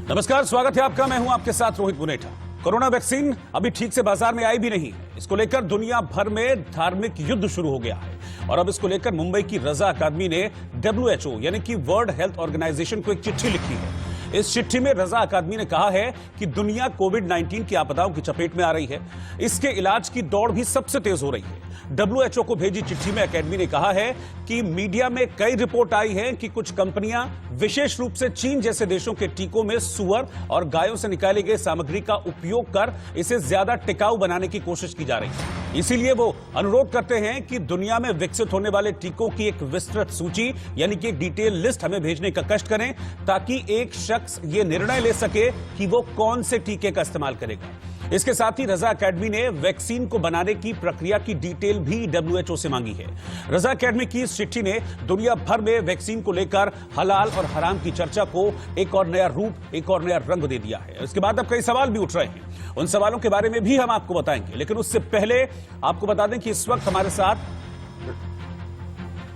नमस्कार, स्वागत है आपका। मैं हूं आपके साथ रोहित गुनेठा। कोरोना वैक्सीन अभी ठीक से बाजार में आई भी नहीं है। इसको लेकर दुनिया भर में धार्मिक युद्ध शुरू हो गया है और अब इसको लेकर मुंबई की रजा अकादमी ने WHO यानी कि वर्ल्ड हेल्थ ऑर्गेनाइजेशन को एक चिट्ठी लिखी है। इस चिट्ठी में रजा अकादमी ने कहा है कि दुनिया कोविड-19 की आपदाओं की चपेट में आ रही है। इसके इलाज की दौड़ भी सबसे तेज हो रही है। WHO को भेजी चिट्ठी में अकादमी ने कहा है कि मीडिया में कई रिपोर्ट आई है कि कुछ कंपनियां विशेष रूप से चीन जैसे देशों के टीकों में सुअर और गायों से निकाली गई सामग्री का उपयोग कर इसे ज्यादा टिकाऊ बनाने की कोशिश की जा रही है। इसीलिए वो अनुरोध करते हैं कि दुनिया में विकसित होने वाले टीकों की एक विस्तृत सूची यानी कि एक डिटेल लिस्ट हमें भेजने का कष्ट करें, ताकि एक शख्स ये निर्णय ले सके कि वो कौन से टीके का इस्तेमाल करेगा। इसके साथ ही रजा अकादमी ने वैक्सीन को बनाने की प्रक्रिया की डिटेल भी WHO से मांगी है। रजा अकादमी की इस चिट्ठी ने दुनिया भर में वैक्सीन को लेकर हलाल और हराम की चर्चा को एक और नया रूप, एक और नया रंग दे दिया है। इसके बाद अब कई सवाल भी उठ रहे हैं। उन सवालों के बारे में भी हम आपको बताएंगे, लेकिन उससे पहले आपको बता दें कि इस वक्त हमारे साथ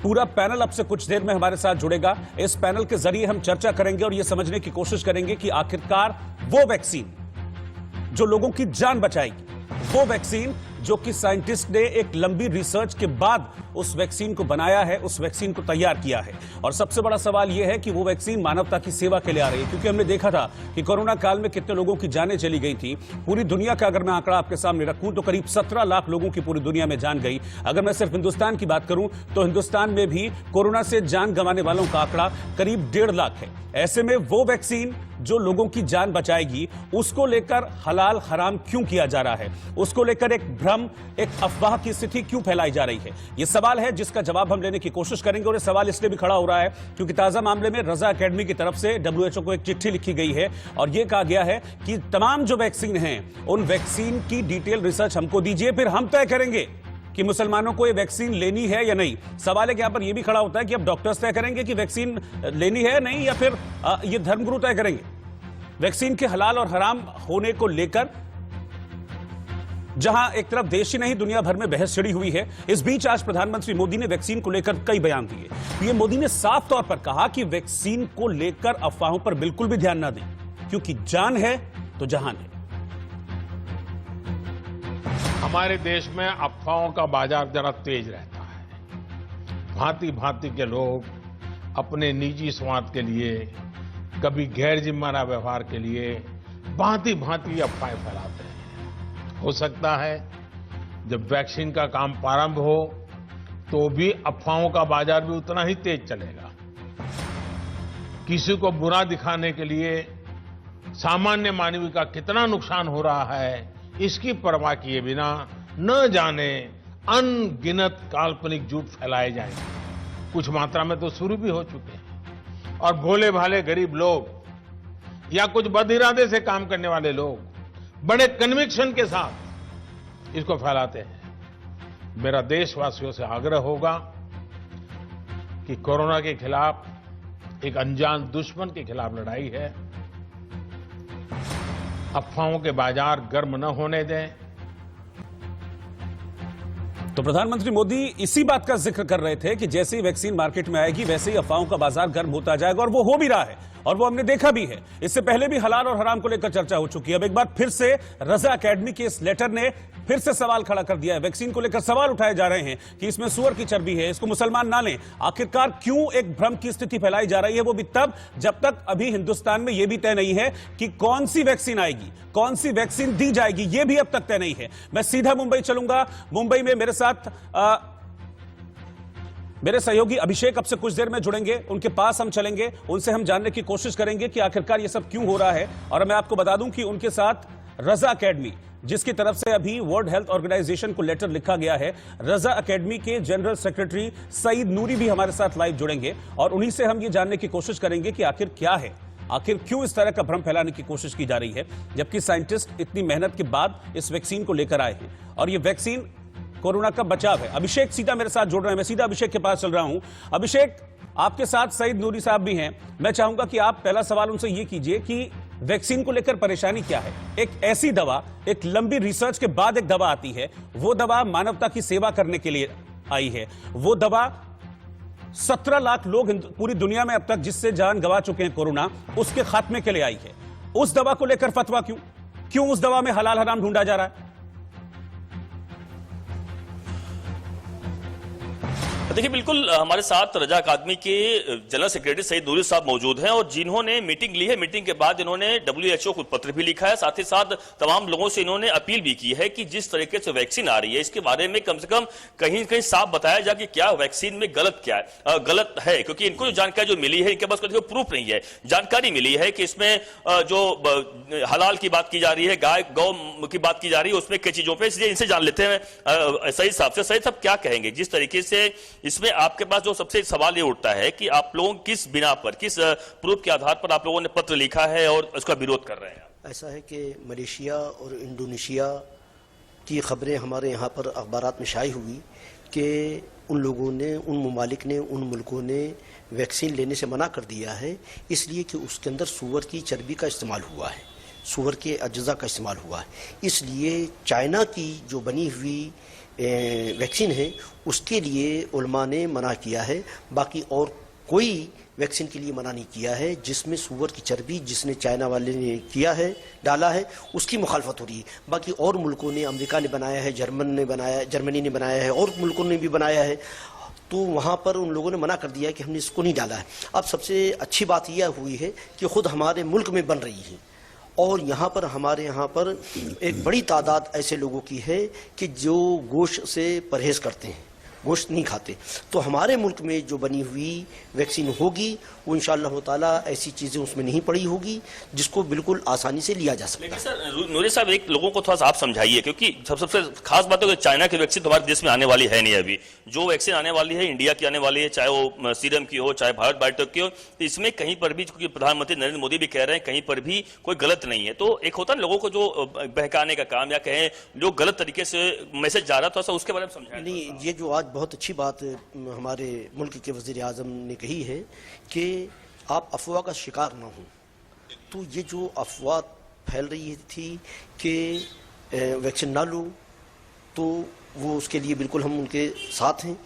पूरा पैनल अब से कुछ देर में हमारे साथ जुड़ेगा। इस पैनल के जरिए हम चर्चा करेंगे और यह समझने की कोशिश करेंगे कि आखिरकार वो वैक्सीन जो लोगों की जान बचाएगी, वो वैक्सीन जो कि साइंटिस्ट ने एक लंबी रिसर्च के बाद उस वैक्सीन को बनाया है, उस वैक्सीन को तैयार किया है। और सबसे बड़ा सवाल यह है कि वो वैक्सीन मानवता की सेवा के लिए आ रही है, क्योंकि हमने देखा था कि कोरोना काल में कितने लोगों की जानें चली गई थी। पूरी दुनिया का अगर मैं आंकड़ा आपके सामने रखूं तो करीब 17 लाख लोगों की पूरी दुनिया में जान गई। अगर मैं सिर्फ हिंदुस्तान की बात करूं तो हिंदुस्तान में भी कोरोना से जान गंवाने वालों का आंकड़ा करीब 1.5 लाख है। ऐसे में वो वैक्सीन जो लोगों की जान बचाएगी, उसको लेकर हलाल हराम क्यों किया जा रहा है, उसको लेकर एक भ्रम, एक अफवाह की स्थिति क्यों फैलाई जा रही है, यह सवाल है जिसका जवाब हम लेने की कोशिश करेंगे। और यह सवाल इसलिए भी खड़ा हो रहा है क्योंकि ताजा मामले में रजा अकादमी की तरफ से WHO को एक चिट्ठी लिखी गई है और यह कहा गया है कि तमाम जो वैक्सीन हैं, उन वैक्सीन की डिटेल रिसर्च हमको दीजिए, फिर हम तय करेंगे कि मुसलमानों को ये वैक्सीन लेनी है या नहीं। सवाल है कि यहां पर यह भी खड़ा होता है कि अब डॉक्टर्स तय करेंगे कि वैक्सीन लेनी है नहीं, या फिर ये धर्मगुरु तय करेंगे। वैक्सीन के हलाल और हराम होने को लेकर जहां एक तरफ देश ही नहीं दुनिया भर में बहस छिड़ी हुई है, इस बीच आज प्रधानमंत्री मोदी ने वैक्सीन को लेकर कई बयान दिए। पीएम मोदी ने साफ तौर पर कहा कि वैक्सीन को लेकर अफवाहों पर बिल्कुल भी ध्यान ना दें, क्योंकि जान है तो जहान है। हमारे देश में अफवाहों का बाजार जरा तेज रहता है। भांति भांति के लोग अपने निजी स्वार्थ के लिए, कभी गैर जिम्मेदार व्यवहार के लिए भांति भांति अफवाहें फैलाते हैं। हो सकता है जब वैक्सीन का काम प्रारंभ हो तो भी अफवाहों का बाजार भी उतना ही तेज चलेगा। किसी को बुरा दिखाने के लिए सामान्य मानव का कितना नुकसान हो रहा है, इसकी परवाह किए बिना न जाने अनगिनत काल्पनिक झूठ फैलाए जाएंगे। कुछ मात्रा में तो शुरू भी हो चुके हैं और भोले भाले गरीब लोग या कुछ बदइरादे से काम करने वाले लोग बड़े कन्विक्शन के साथ इसको फैलाते हैं। मेरा देशवासियों से आग्रह होगा कि कोरोना के खिलाफ एक अनजान दुश्मन के खिलाफ लड़ाई है। अफवाहों के बाजार गर्म न होने दें। तो प्रधानमंत्री मोदी इसी बात का जिक्र कर रहे थे कि जैसे ही वैक्सीन मार्केट में आएगी वैसे ही अफवाहों का बाजार गर्म होता जाएगा, और वो हो भी रहा है और वो हमने देखा भी है। इससे पहले भी हलाल और हराम को लेकर चर्चा हो चुकी है। अब एक बार फिर से रजा अकादमी के इस लेटर ने फिर से सवाल खड़ा कर दिया है। वैक्सीन को लेकर सवाल उठाए जा रहे हैं कि इसमें सुअर की चर्बी है, इसको मुसलमान ना लें। आखिरकार क्यों एक भ्रम की स्थिति फैलाई जा रही है, वो भी तब जब तक अभी हिंदुस्तान में यह भी तय नहीं है कि कौन सी वैक्सीन आएगी, कौन सी वैक्सीन दी जाएगी, यह भी अब तक तय नहीं है। मैं सीधा मुंबई चलूंगा। मुंबई में मेरे साथ मेरे सहयोगी अभिषेक अब से कुछ देर में जुड़ेंगे, उनके पास हम चलेंगे, उनसे हम जानने की कोशिश करेंगे कि आखिरकार ये सब क्यों हो रहा है। और मैं आपको बता दूं कि उनके साथ रजा अकादमी, जिसकी तरफ से अभी वर्ल्ड हेल्थ ऑर्गेनाइजेशन को लेटर लिखा गया है, रजा अकादमी के जनरल सेक्रेटरी सईद नूरी भी हमारे साथ लाइव जुड़ेंगे और उन्हीं से हम ये जानने की कोशिश करेंगे कि आखिर क्या है, आखिर क्यों इस तरह का भ्रम फैलाने की कोशिश की जा रही है, जबकि साइंटिस्ट इतनी मेहनत के बाद इस वैक्सीन को लेकर आए हैं और ये वैक्सीन कोरोना का बचाव है। अभिषेक सीधा मेरे साथ जुड़ रहे हैं, मैं सीधा अभिषेक के पास चल रहा हूं। अभिषेक, आपके साथ सईद नूरी साहब भी हैं। मैं चाहूंगा कि आप पहला सवाल उनसे यह कीजिए कि वैक्सीन को लेकर परेशानी क्या है। एक ऐसी दवा, एक लंबी रिसर्च के बाद एक दवा आती है, वो दवा मानवता की सेवा करने के लिए आई है। वो दवा 17 लाख लोग पूरी दुनिया में अब तक जिससे जान गंवा चुके हैं कोरोना, उसके खात्मे के लिए आई है। उस दवा को लेकर फतवा क्यों उस दवा में हलाल हराम ढूंढा जा रहा है? देखिए, बिल्कुल हमारे साथ रजा अकादमी के जनरल सेक्रेटरी सईद नूरी साहब मौजूद हैं और जिन्होंने मीटिंग ली है। मीटिंग के बाद इन्होंने WHO को पत्र भी लिखा है, साथ ही साथ तमाम लोगों से इन्होंने अपील भी की है कि जिस तरीके से वैक्सीन आ रही है इसके बारे में कम से कम कहीं कहीं साफ बताया जाए कि क्या वैक्सीन में गलत है, क्योंकि इनको जो जानकारी जो मिली है इनके पास कोई प्रूफ नहीं है। जानकारी मिली है कि इसमें जो हलाल की बात की जा रही है, गाय गौ की बात की जा रही है, उसमें कई चीजों पर, इसलिए इनसे जान लेते हैं सईद साहब से। सईद साहब क्या कहेंगे जिस तरीके से इसमें आपके पास जो सबसे सवाल ये उठता है कि आप लोग किस बिना पर, किस प्रूफ के आधार पर आप लोगों ने पत्र लिखा है और उसका विरोध कर रहे हैं? ऐसा है कि मलेशिया और इंडोनेशिया की खबरें हमारे यहाँ पर अखबारात में शाये हुई कि उन लोगों ने, उन ममालिक ने, उन मुल्कों ने वैक्सीन लेने से मना कर दिया है, इसलिए कि उसके अंदर सूअर की चर्बी का इस्तेमाल हुआ है, सूअर के अज्जा का इस्तेमाल हुआ है। इसलिए चाइना की जो बनी हुई वैक्सीन है उसके लिए उलमा ने मना किया है, बाकी और कोई वैक्सीन के लिए मना नहीं किया है जिसमें सूअर की चर्बी, जिसने चाइना वाले ने किया है, डाला है, उसकी मुखालफत हो रही है। बाकी और मुल्कों ने, अमेरिका ने बनाया है, जर्मनी ने बनाया है, और मुल्कों ने भी बनाया है, तो वहाँ पर उन लोगों ने मना कर दिया है कि हमने इसको नहीं डाला है। अब सबसे अच्छी बात यह हुई है कि खुद हमारे मुल्क में बन रही है और यहाँ पर हमारे यहाँ पर एक बड़ी तादाद ऐसे लोगों की है कि जो गोश्त से परहेज़ करते हैं, गोश्त नहीं खाते। तो हमारे मुल्क में जो बनी हुई वैक्सीन होगी वो इंशाअल्लाह ताला ऐसी चीज़ें उसमें नहीं पड़ी होगी जिसको बिल्कुल आसानी से लिया जा सकता है। लेकिन सर नूरी साहब, एक लोगों को थोड़ा सा आप समझाइए, क्योंकि सबसे खास बात है कि चाइना की वैक्सीन तो हमारे देश में आने वाली है नहीं। अभी जो वैक्सीन आने वाली है इंडिया की आने वाली है, चाहे वो सीरम की हो, चाहे भारत बायोटेक की हो, तो इसमें कहीं पर भी, क्योंकि प्रधानमंत्री नरेंद्र मोदी भी कह रहे हैं, कहीं पर भी कोई गलत नहीं है। तो एक होता है लोगों को जो बहकाने का काम, या कहें जो गलत तरीके से मैसेज जा रहा था, थोड़ा सा उसके बारे में समझाएं। नहीं, ये जो आज बहुत अच्छी बात हमारे मुल्क के वज़ीर आज़म ने कही है कि आप अफवाह का शिकार ना हो। तो ये जो अफवाह फैल रही थी कि वैक्सीन ना लो, तो वो उसके लिए बिल्कुल हम उनके साथ हैं।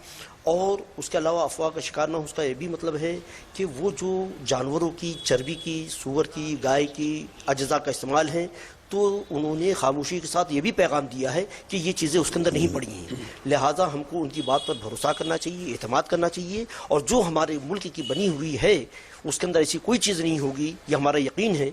और उसके अलावा अफवाह का शिकार ना हो, उसका ये भी मतलब है कि वो जो जानवरों की चर्बी की, सूअर की, गाय की अज्जा का इस्तेमाल है, तो उन्होंने खामोशी के साथ ये भी पैगाम दिया है कि ये चीज़ें उसके अंदर नहीं पड़ी हैं। लिहाजा हमको उनकी बात पर भरोसा करना चाहिए, एतमाद करना चाहिए, और जो हमारे मुल्क की बनी हुई है उसके अंदर ऐसी कोई चीज़ नहीं होगी, ये हमारा यकीन है,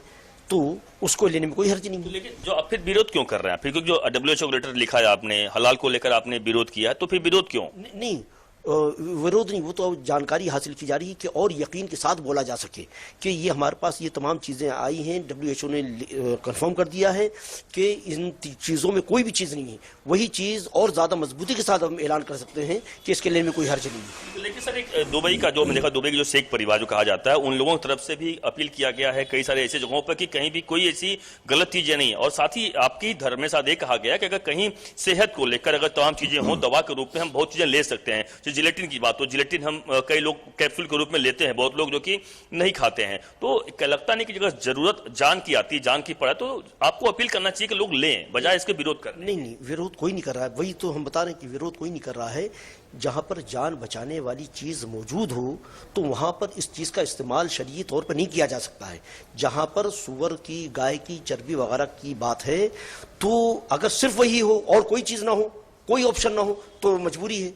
तो उसको लेने में कोई हर्ज नहीं है। लेकिन जो आप फिर विरोध क्यों कर रहे हैं? फिर क्योंकि जो WHO लेटर लिखा है आपने, हलाल को लेकर आपने विरोध किया, तो फिर विरोध क्यों? नहीं, विरोध नहीं, वो तो जानकारी हासिल की जा रही है कि और यकीन के साथ बोला जा सके कि ये हमारे पास ये तमाम चीज़ें आई हैं। WHO ने कंफर्म कर दिया है कि इन चीज़ों में कोई भी चीज़ नहीं है। वही चीज़ और ज़्यादा मजबूती के साथ हम ऐलान कर सकते हैं कि इसके लेने में कोई हर्ज नहीं है। लेकिन सर, एक दुबई का जो मैंने देखा, दुबई के जो शेख परिवार जो कहा जाता है, उन लोगों की तरफ से भी अपील किया गया है कई सारे ऐसे जगहों पर कि कहीं भी कोई ऐसी गलत चीज़ें नहीं है। और साथ ही आपकी धर्म में साथ ये कहा गया कि अगर कहीं सेहत को लेकर अगर तमाम चीज़ें हों, दवा के रूप में हम बहुत चीज़ें ले सकते हैं। जो जिलेटिन की बात हो, जिलेटिन हम कई लोग कैप्सूल के रूप में लेते हैं, बहुत लोग जो कि नहीं खाते हैं। तो लगता नहीं कि अगर जरूरत जान की आती, जान की पड़ा, तो आपको अपील करना चाहिए कि लोग लें, बजाय इसके विरोध करने। नहीं, विरोध कोई नहीं कर रहा है। वही तो हम बता रहे हैं कि विरोध कोई नहीं कर रहा है। जहां पर जान बचाने वाली चीज़ मौजूद हो तो वहां पर इस चीज़ का इस्तेमाल शरई तौर पर नहीं किया जा सकता है। जहां पर सूअर की, गाय की चर्बी वगैरह की बात है, तो अगर सिर्फ वही हो और कोई चीज़ ना हो, कोई ऑप्शन ना हो, तो मजबूरी है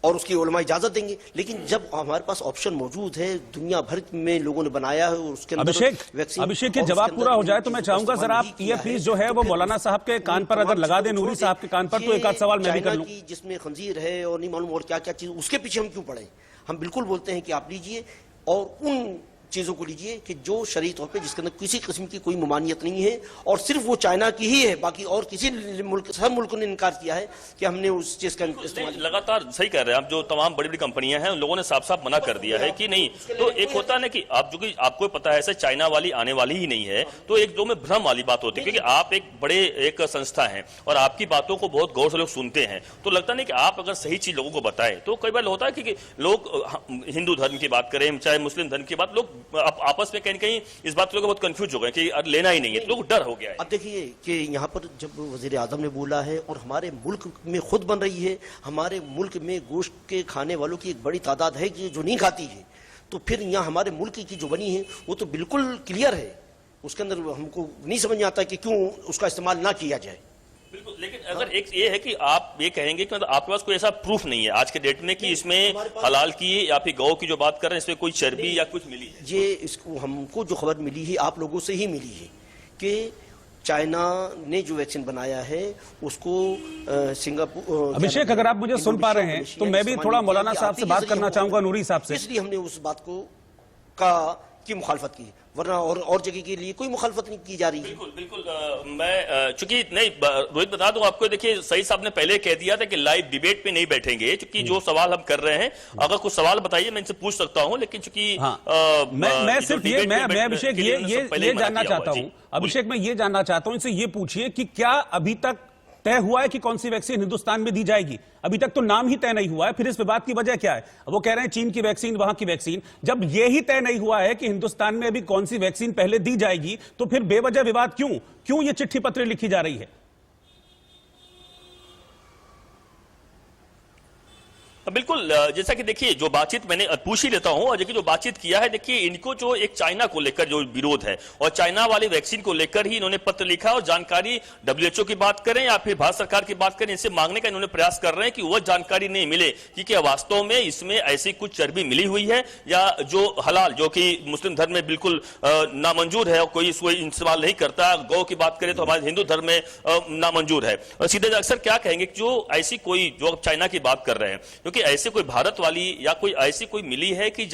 और उसकी उलमा इजाजत देंगे। लेकिन जब हमारे पास ऑप्शन मौजूद है, दुनिया भर में लोगों ने बनाया है, और उसके अंदर अभिषेक के जवाब पूरा हो जाए तो मैं चाहूंगा जरा आप ईयरपीस जो है वो मौलाना साहब के कान पर अगर लगा दें, नूरी साहब के कान पर, तो एक आध सवाल मैं भी कर लूं। जिसमें खंजीर है और नहीं मालूम और क्या क्या चीज, उसके पीछे हम क्यों पड़े? हम बिल्कुल बोलते हैं कि आप लीजिए और उन चीज़ों को लीजिए कि जो शरई तौर पे जिसके अंदर किसी किस्म की कोई ममानियत नहीं है, और सिर्फ वो चाइना की ही है, बाकी और किसी मुल्क, सब मुल्कों ने इनकार किया है कि हमने उस चीज़ का इस्तेमाल। लगातार सही कह रहे हैं आप, जो तमाम बड़ी बड़ी कंपनियां हैं उन लोगों ने साफ साफ मना कर दिया है कि नहीं। तो एक होता है ना कि आप, जो कि आपको पता है ऐसे चाइना वाली आने वाली ही नहीं है, तो एक दो में भ्रम वाली बात होती है, क्योंकि आप एक बड़े एक संस्था है और आपकी बातों को बहुत गौर से लोग सुनते हैं। तो लगता नहीं कि आप अगर सही चीज लोगों को बताएं, तो कई बार होता है कि लोग हिंदू धर्म की बात करें चाहे मुस्लिम धर्म की बात, लोग आपस में कहीं कहीं इस बात को बहुत कंफ्यूज हो गए कि लेना ही नहीं है, लोग डर हो गया है। अब देखिए कि यहाँ पर जब वज़ीर आज़म ने बोला है और हमारे मुल्क में खुद बन रही है, हमारे मुल्क में गोश्त के खाने वालों की एक बड़ी तादाद है जो नहीं खाती है, तो फिर यहाँ हमारे मुल्क की जो बनी है वो तो बिल्कुल क्लियर है उसके अंदर हमको नहीं समझ में आता कि क्यों उसका इस्तेमाल ना किया जाए। बिल्कुल, लेकिन अगर एक ये है कि आप ये कहेंगे कि मतलब आपके पास कोई ऐसा प्रूफ नहीं है आज के डेट में कि इसमें हलाल की या फिर गौ की जो बात कर रहे हैं इसमें कोई चर्बी या कुछ मिली है? ये इसको हमको जो खबर मिली है आप लोगों से ही मिली है कि चाइना ने जो वैक्सीन बनाया है उसको सिंगापुर। अभिषेक, अगर आप मुझे सुन पा रहे हैं तो मैं भी थोड़ा मौलाना साहब से बात करना चाहूंगा, नूरी साहब से। इसलिए हमने उस बात की मुखालफत की, वरना और जगह के लिए कोई मुखालफत नहीं की जा रही है। बिल्कुल बिल्कुल, मैं चूंकि नहीं रोहित बता दूं आपको, देखिए सही साहब ने पहले कह दिया था कि लाइव डिबेट पे नहीं बैठेंगे, क्योंकि जो सवाल हम कर रहे हैं अगर कुछ सवाल बताइए मैं इनसे पूछ सकता हूं, लेकिन चूंकि मैं सिर्फ ये मैं अभिषेक ये जानना चाहता हूं, अभिषेक मैं ये जानना चाहता हूं, इनसे ये पूछिए कि क्या अभी तक तय हुआ है कि कौन सी वैक्सीन हिंदुस्तान में दी जाएगी? अभी तक तो नाम ही तय नहीं हुआ है, फिर इस विवाद की वजह क्या है? वो कह रहे हैं चीन की वैक्सीन, वहां की वैक्सीन। जब ये ही तय नहीं हुआ है कि हिंदुस्तान में अभी कौन सी वैक्सीन पहले दी जाएगी, तो फिर बेवजह विवाद क्यों ये चिट्ठी पत्र लिखी जा रही है? बिल्कुल, जैसा कि देखिए जो बातचीत मैंने पूछ ही लेता हूं, और देखिए जो बातचीत किया है, देखिए इनको जो एक चाइना को लेकर जो विरोध है और चाइना वाली वैक्सीन को लेकर ही इन्होंने पत्र लिखा, और जानकारी डब्ल्यूएचओ की बात करें या फिर भारत सरकार की बात करें, इनसे मांगने का इन्होंने प्रयास कर रहे हैं कि वह जानकारी नहीं मिले कि क्या वास्तव में इसमें ऐसी कुछ चर्बी मिली हुई है या जो हलाल, जो कि मुस्लिम धर्म में बिल्कुल नामंजूर है और कोई इसको इस्तेमाल नहीं करता। गौ की बात करें तो हमारे हिंदू धर्म में नामंजूर है। सीधे अक्सर क्या कहेंगे जो ऐसी कोई जो चाइना की बात कर रहे हैं कि ऐसे कोई भारत वाली या कोई ऐसी कोई मिली है कि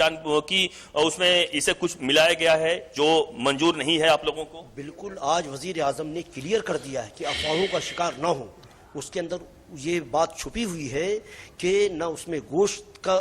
उसमें इसे कुछ मिलाया गया है जो मंजूर नहीं है आप लोगों को? बिल्कुल, आज वजीर आजम ने क्लियर कर दिया है कि अफवाहों का शिकार ना हो। उसके अंदर ये बात छुपी हुई है कि ना उसमें गोश्त का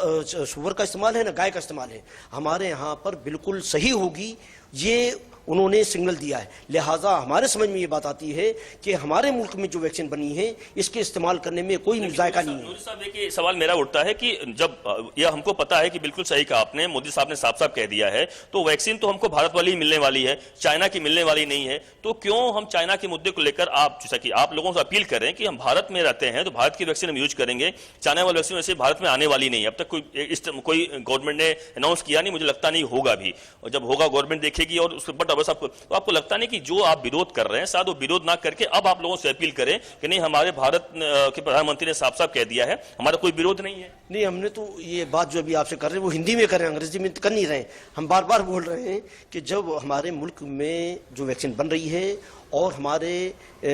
सूअर का इस्तेमाल है, ना गाय का इस्तेमाल है। हमारे यहाँ पर बिल्कुल सही होगी, ये उन्होंने सिग्नल दिया है। लिहाजा हमारे समझ में ये बात आती है कि हमारे मुल्क में जो वैक्सीन बनी है इसके इस्तेमाल करने में कोई मुजायका नहीं है। साहब, देखिए सवाल मेरा उठता है कि जब यह हमको पता है कि बिल्कुल सही कहा आपने, मोदी साहब ने साफ साफ कह दिया है, तो वैक्सीन तो हमको भारत वाली ही मिलने वाली है, चाइना की मिलने वाली नहीं है, तो क्यों हम चाइना के मुद्दे को लेकर आप जैसा कि आप लोगों से अपील करें कि हम भारत में रहते हैं तो भारत की वैक्सीन हम यूज करेंगे, चाइना वाली वैक्सीन वैसे भारत में आने वाली नहीं है। अब तक कोई गवर्नमेंट ने अनाउंस किया नहीं, मुझे लगता नहीं होगा भी, और जब होगा गवर्नमेंट देखेगी। और उसके बट बस आपको लगता नहीं कि जो आप विरोध कर रहे हैं शायद वो विरोध ना करके अब आप लोगों से अपील करें कि नहीं, हमारे भारत के प्रधानमंत्री ने साफ साफ कह दिया है हमारा कोई विरोध नहीं है? नहीं, हमने तो ये बात जो अभी आपसे कर रहे हैं वो हिंदी में कर रहे हैं, अंग्रेजी में कर नहीं रहे। हम बार बार बोल रहे हैं कि जब हमारे मुल्क में जो वैक्सीन बन रही है और हमारे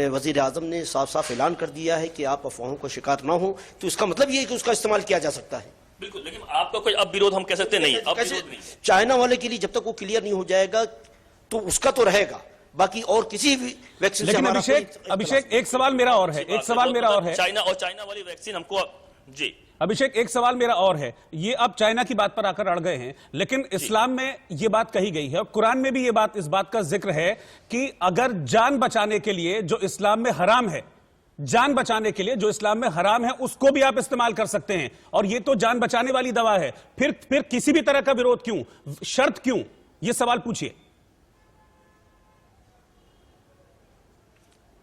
वजीर आजम ने साफ साफ ऐलान कर दिया है कि आप अफवाहों का शिकार ना हो, तो इसका मतलब ये है कि उसका इस्तेमाल किया जा सकता है। बिल्कुल, लेकिन आपका कोई अब विरोध हम कह सकते नहीं, अब विरोध नहीं। चाइना वाले के लिए जब तक वो क्लियर नहीं हो जाएगा तो उसका तो रहेगा, बाकी और किसी भी वैक्सीन। लेकिन अभिषेक एक सवाल मेरा और है, चाइना वाली वैक्सीन हमको जी अभिषेक एक सवाल मेरा और है, ये अब चाइना की बात पर आकर अड़ गए हैं, लेकिन इस्लाम में ये बात कही गई है और कुरान में भी इस बात का जिक्र है कि अगर जान बचाने के लिए जो इस्लाम में हराम है, जान बचाने के लिए जो इस्लाम में हराम है उसको भी आप इस्तेमाल कर सकते हैं, और ये तो जान बचाने वाली दवा है, फिर किसी भी तरह का विरोध क्यों, शर्त क्यों? ये सवाल पूछिए।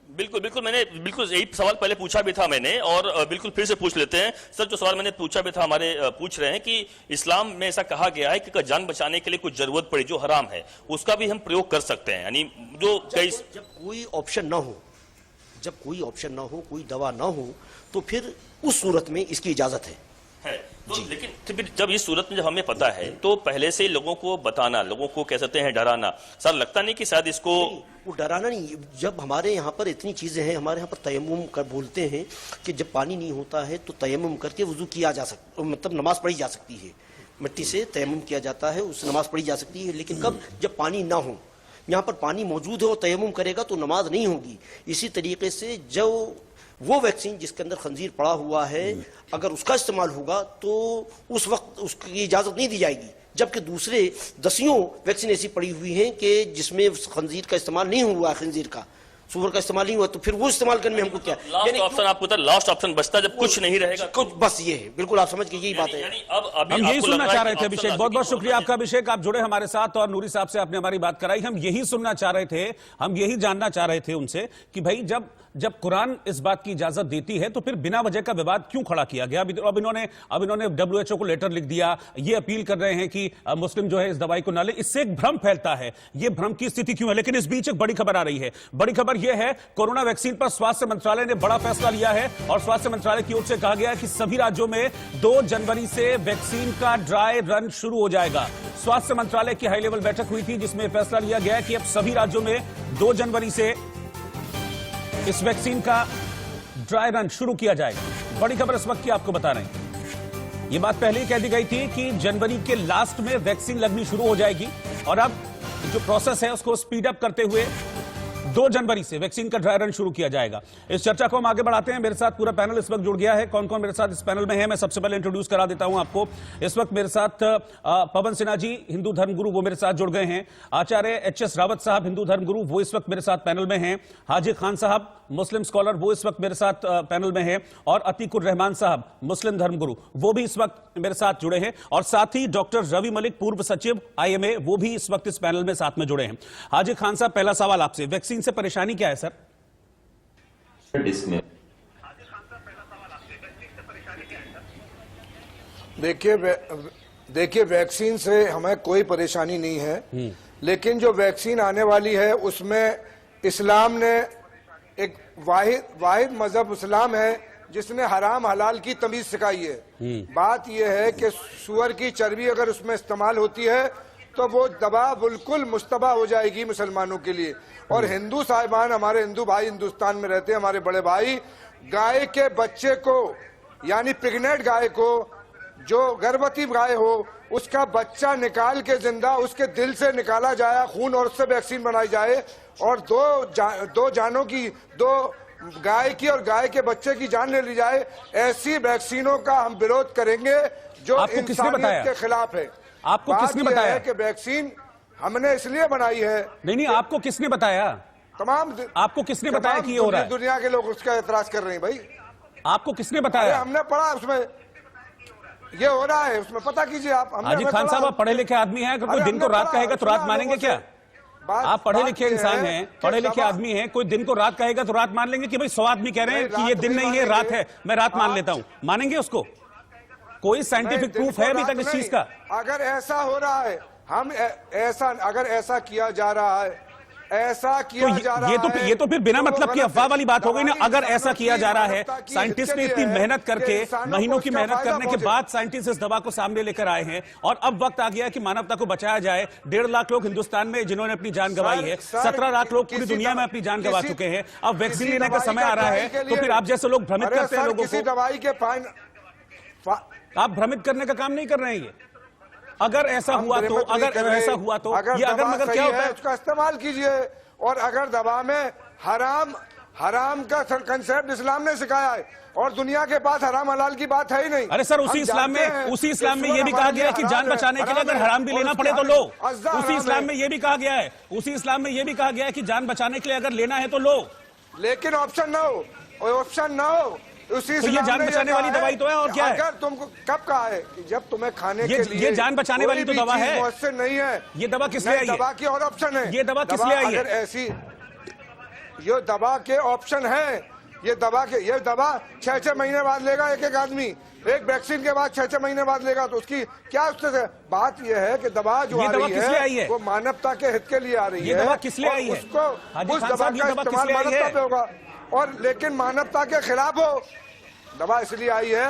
बिल्कुल मैंने यही सवाल पहले पूछा भी था मैंने, और बिल्कुल फिर से पूछ लेते हैं सर। जो सवाल मैंने पूछा भी था, हमारे पूछ रहे हैं कि इस्लाम में ऐसा कहा गया है कि अगर जान बचाने के लिए कुछ जरूरत पड़ी जो हराम है उसका भी हम प्रयोग कर सकते हैं, यानी जो जब कोई ऑप्शन ना हो, जब कोई ऑप्शन ना हो, कोई दवा ना हो, तो फिर उस सूरत में इसकी इजाजत है। तो लेकिन फिर जब इस सूरत में जब हमें पता है तो पहले से लोगों को बताना, लोगों को कह सकते हैं डराना, सर लगता नहीं कि शायद इसको वो डराना नहीं। जब हमारे यहाँ पर इतनी चीजें हैं, हमारे यहाँ पर तयम्मुम कर बोलते हैं कि जब पानी नहीं होता है तो तयम्मुम करके वुजू किया जा सकता, मतलब नमाज पढ़ी जा सकती है, मिट्टी से तयम्मुम किया जाता है, उससे नमाज पढ़ी जा सकती है। लेकिन कब? जब पानी ना हो। यहाँ पर पानी मौजूद है और तयम्मुम करेगा तो नमाज नहीं होगी। इसी तरीके से जो वो वैक्सीन जिसके अंदर खंजीर पड़ा हुआ है, अगर उसका इस्तेमाल होगा तो उस वक्त उसकी इजाजत नहीं दी जाएगी, जबकि दूसरे दसियों वैक्सीन ऐसी पड़ी हुई हैं कि जिसमें खंजीर का इस्तेमाल नहीं हुआ, खंजीर का सुअर का इस्तेमाल नहीं हुआ तो फिर वो इस्तेमाल करने में हमको क्या, लास्ट ऑप्शन आपको था, लास्ट ऑप्शन बचता जब कुछ नहीं रहेगा कुछ, बस ये है, बिल्कुल आप समझ के यही बात है। यानी अब अभी हम यही आपको सुनना लग रहा चाह है रहे कि थे ऑप्शन अभिषेक, बहुत बहुत अभी शुक्रिया आपका अभिषेक, आप जुड़े हमारे साथ और नूरी साहब से आपने हमारी बात कराई। हम यही सुनना चाह रहे थे, हम यही जानना चाह रहे थे उनसे कि भाई जब कुरान इस बात की इजाजत देती है तो फिर बिना वजह का विवाद क्यों खड़ा किया गया। अब इन्होंने WHO को लेटर लिख दिया, ये अपील कर रहे हैं कि मुस्लिम जो है इस दवाई को ना ले, इससे एक भ्रम फैलता है। ये भ्रम की स्थिति क्यों है? लेकिन इस बीच एक बड़ी खबर आ रही है। बड़ी खबर यह है, कोरोना वैक्सीन पर स्वास्थ्य मंत्रालय ने बड़ा फैसला लिया है और स्वास्थ्य मंत्रालय की ओर से कहा गया है कि सभी राज्यों में 2 जनवरी से वैक्सीन का ड्राई रन शुरू हो जाएगा। स्वास्थ्य मंत्रालय की हाई लेवल बैठक हुई थी जिसमें फैसला लिया गया है कि अब सभी राज्यों में 2 जनवरी से इस वैक्सीन का ड्राई रन शुरू किया जाएगा। बड़ी खबर इस वक्त की आपको बता रहे हैं। यह बात पहले ही कह दी गई थी कि जनवरी के लास्ट में वैक्सीन लगनी शुरू हो जाएगी और अब जो प्रोसेस है उसको स्पीड अप करते हुए 2 जनवरी से वैक्सीन का ड्राई रन शुरू किया जाएगा। इस चर्चा को हम आगे बढ़ाते हैं। मेरे साथ पूरा पैनल इस वक्त जुड़ गया है। कौन कौन मेरे साथ इस पैनल में है, मैं सबसे पहले इंट्रोड्यूस करा देता हूं आपको। इस वक्त मेरे साथ पवन सिन्हा जी, हिंदू धर्मगुरु, वो मेरे साथ जुड़ गए हैं। आचार्य HS रावत साहब, हिंदू धर्मगुरु, वो इस वक्त मेरे साथ पैनल में हैं। हाजी खान साहब, मुस्लिम स्कॉलर, वो इस वक्त मेरे साथ पैनल में हैं। और अतीकुर रहमान साहब, मुस्लिम धर्मगुरु, वो भी इस वक्त मेरे साथ जुड़े हैं। और साथ ही डॉक्टर रवि मलिक, पूर्व सचिव IMA, वो भी इस वक्त इस पैनल में साथ में जुड़े हैं। हाजी खान साहब, पहला सवाल आपसे, वैक्सीन से परेशानी क्या है सर? देखिए वैक्सीन से हमें कोई परेशानी नहीं है, लेकिन जो वैक्सीन आने वाली है उसमें इस्लाम ने एक वाहिद मजहब इस्लाम है जिसने हराम हलाल की तमीज सिखाई है। बात यह है कि सुअर की चर्बी अगर उसमें इस्तेमाल होती है तो वो दवा बिल्कुल मुस्तबा हो जाएगी मुसलमानों के लिए। और हिंदू साहिबान, हमारे हिंदू भाई हिंदुस्तान में रहते हैं, हमारे बड़े भाई, गाय के बच्चे को यानी प्रेग्नेंट गाय को, जो गर्भवती गाय हो, उसका बच्चा निकाल के जिंदा उसके दिल से निकाला जाए खून और उससे वैक्सीन बनाई जाए और दो जानों की, 2 गाय की और गाय के बच्चे की जान ले ली जाए। ऐसी वैक्सीनों का हम विरोध करेंगे जो इंसानियत के खिलाफ है। आपको किसने बताया कि वैक्सीन हमने इसलिए बनाई है? नहीं, आपको किसने बताया? आपको किसने बताया कि ये हो रहा है? दुनिया के लोग उसका एतराज कर रहे हैं भाई। आपको किसने बताया? हमने पढ़ा, उसमें ये हो रहा है, उसमें पता कीजिए आप। हाजी खान साहब, आप पढ़े लिखे आदमी हैं, अगर कोई दिन को रात कहेगा तो रात मानेंगे क्या? आप पढ़े लिखे इंसान हैं, पढ़े लिखे आदमी हैं, कोई दिन को रात कहेगा तो रात मान लेंगे कि भाई 100 आदमी कह रहे हैं कि ये दिन नहीं है रात है, मैं रात मान लेता हूं, मानेंगे उसको? कोई साइंटिफिक प्रूफ है अभी तक इस चीज का? अगर ऐसा हो रहा है, अगर ऐसा किया जा रहा है, ये तो फिर बिना मतलब की अफवाह वाली बात हो गई ना। अगर ऐसा किया जा रहा है, साइंटिस्ट ने इतनी मेहनत करके, महीनों की मेहनत करने के बाद साइंटिस्ट इस दवा को सामने लेकर आए हैं और अब वक्त आ गया है कि मानवता को बचाया जाए। 1.5 लाख लोग हिंदुस्तान में जिन्होंने अपनी जान गंवाई है, 17 लाख लोग पूरी दुनिया में अपनी जान गंवा चुके हैं। अब वैक्सीन लेने का समय आ रहा है तो फिर आप जैसे लोग भ्रमित करते हैं लोगों को। दवाई के आप भ्रमित करने का काम नहीं कर रहे हैं। ये अगर ऐसा हुआ तो, ये अगर मगर क्या होता है, उसका इस्तेमाल कीजिए। और अगर दवा में हराम का कंसेप्ट इस्लाम ने सिखाया है और दुनिया के पास हराम हलाल की बात है ही नहीं। अरे सर, उसी इस्लाम में ये भी कहा गया है कि जान बचाने के लिए अगर हराम भी लेना पड़े तो लो। उसी इस्लाम में ये भी कहा गया है कि जान बचाने के लिए अगर लेना है तो लो, लेकिन ऑप्शन ना हो। उसी तो ये जान बचाने वाली दवाई तो है, और क्या है? अगर तुमको कब कहा है कि जब तुम्हें खाने के लिए ये जान बचाने वाली तो दवा है, मुझसे नहीं है। ये दवा किस लिए आई है? दवा की और ऑप्शन है। ये दवा किस लिए आई है? अगर ऐसी ये दवा के ऑप्शन है, ये दवा 6-6 महीने बाद लेगा एक आदमी, एक वैक्सीन के बाद 6-6 महीने बाद लेगा, तो उसकी क्या उससे बात यह है कि दवा जो आ रही है वो मानवता के हित के लिए आ रही है। ये दवा किस लिए आई है? उस दवा का इस्तेमाल मानवता पे होगा, और लेकिन मानवता के खिलाफ हो। दवा इसलिए आई है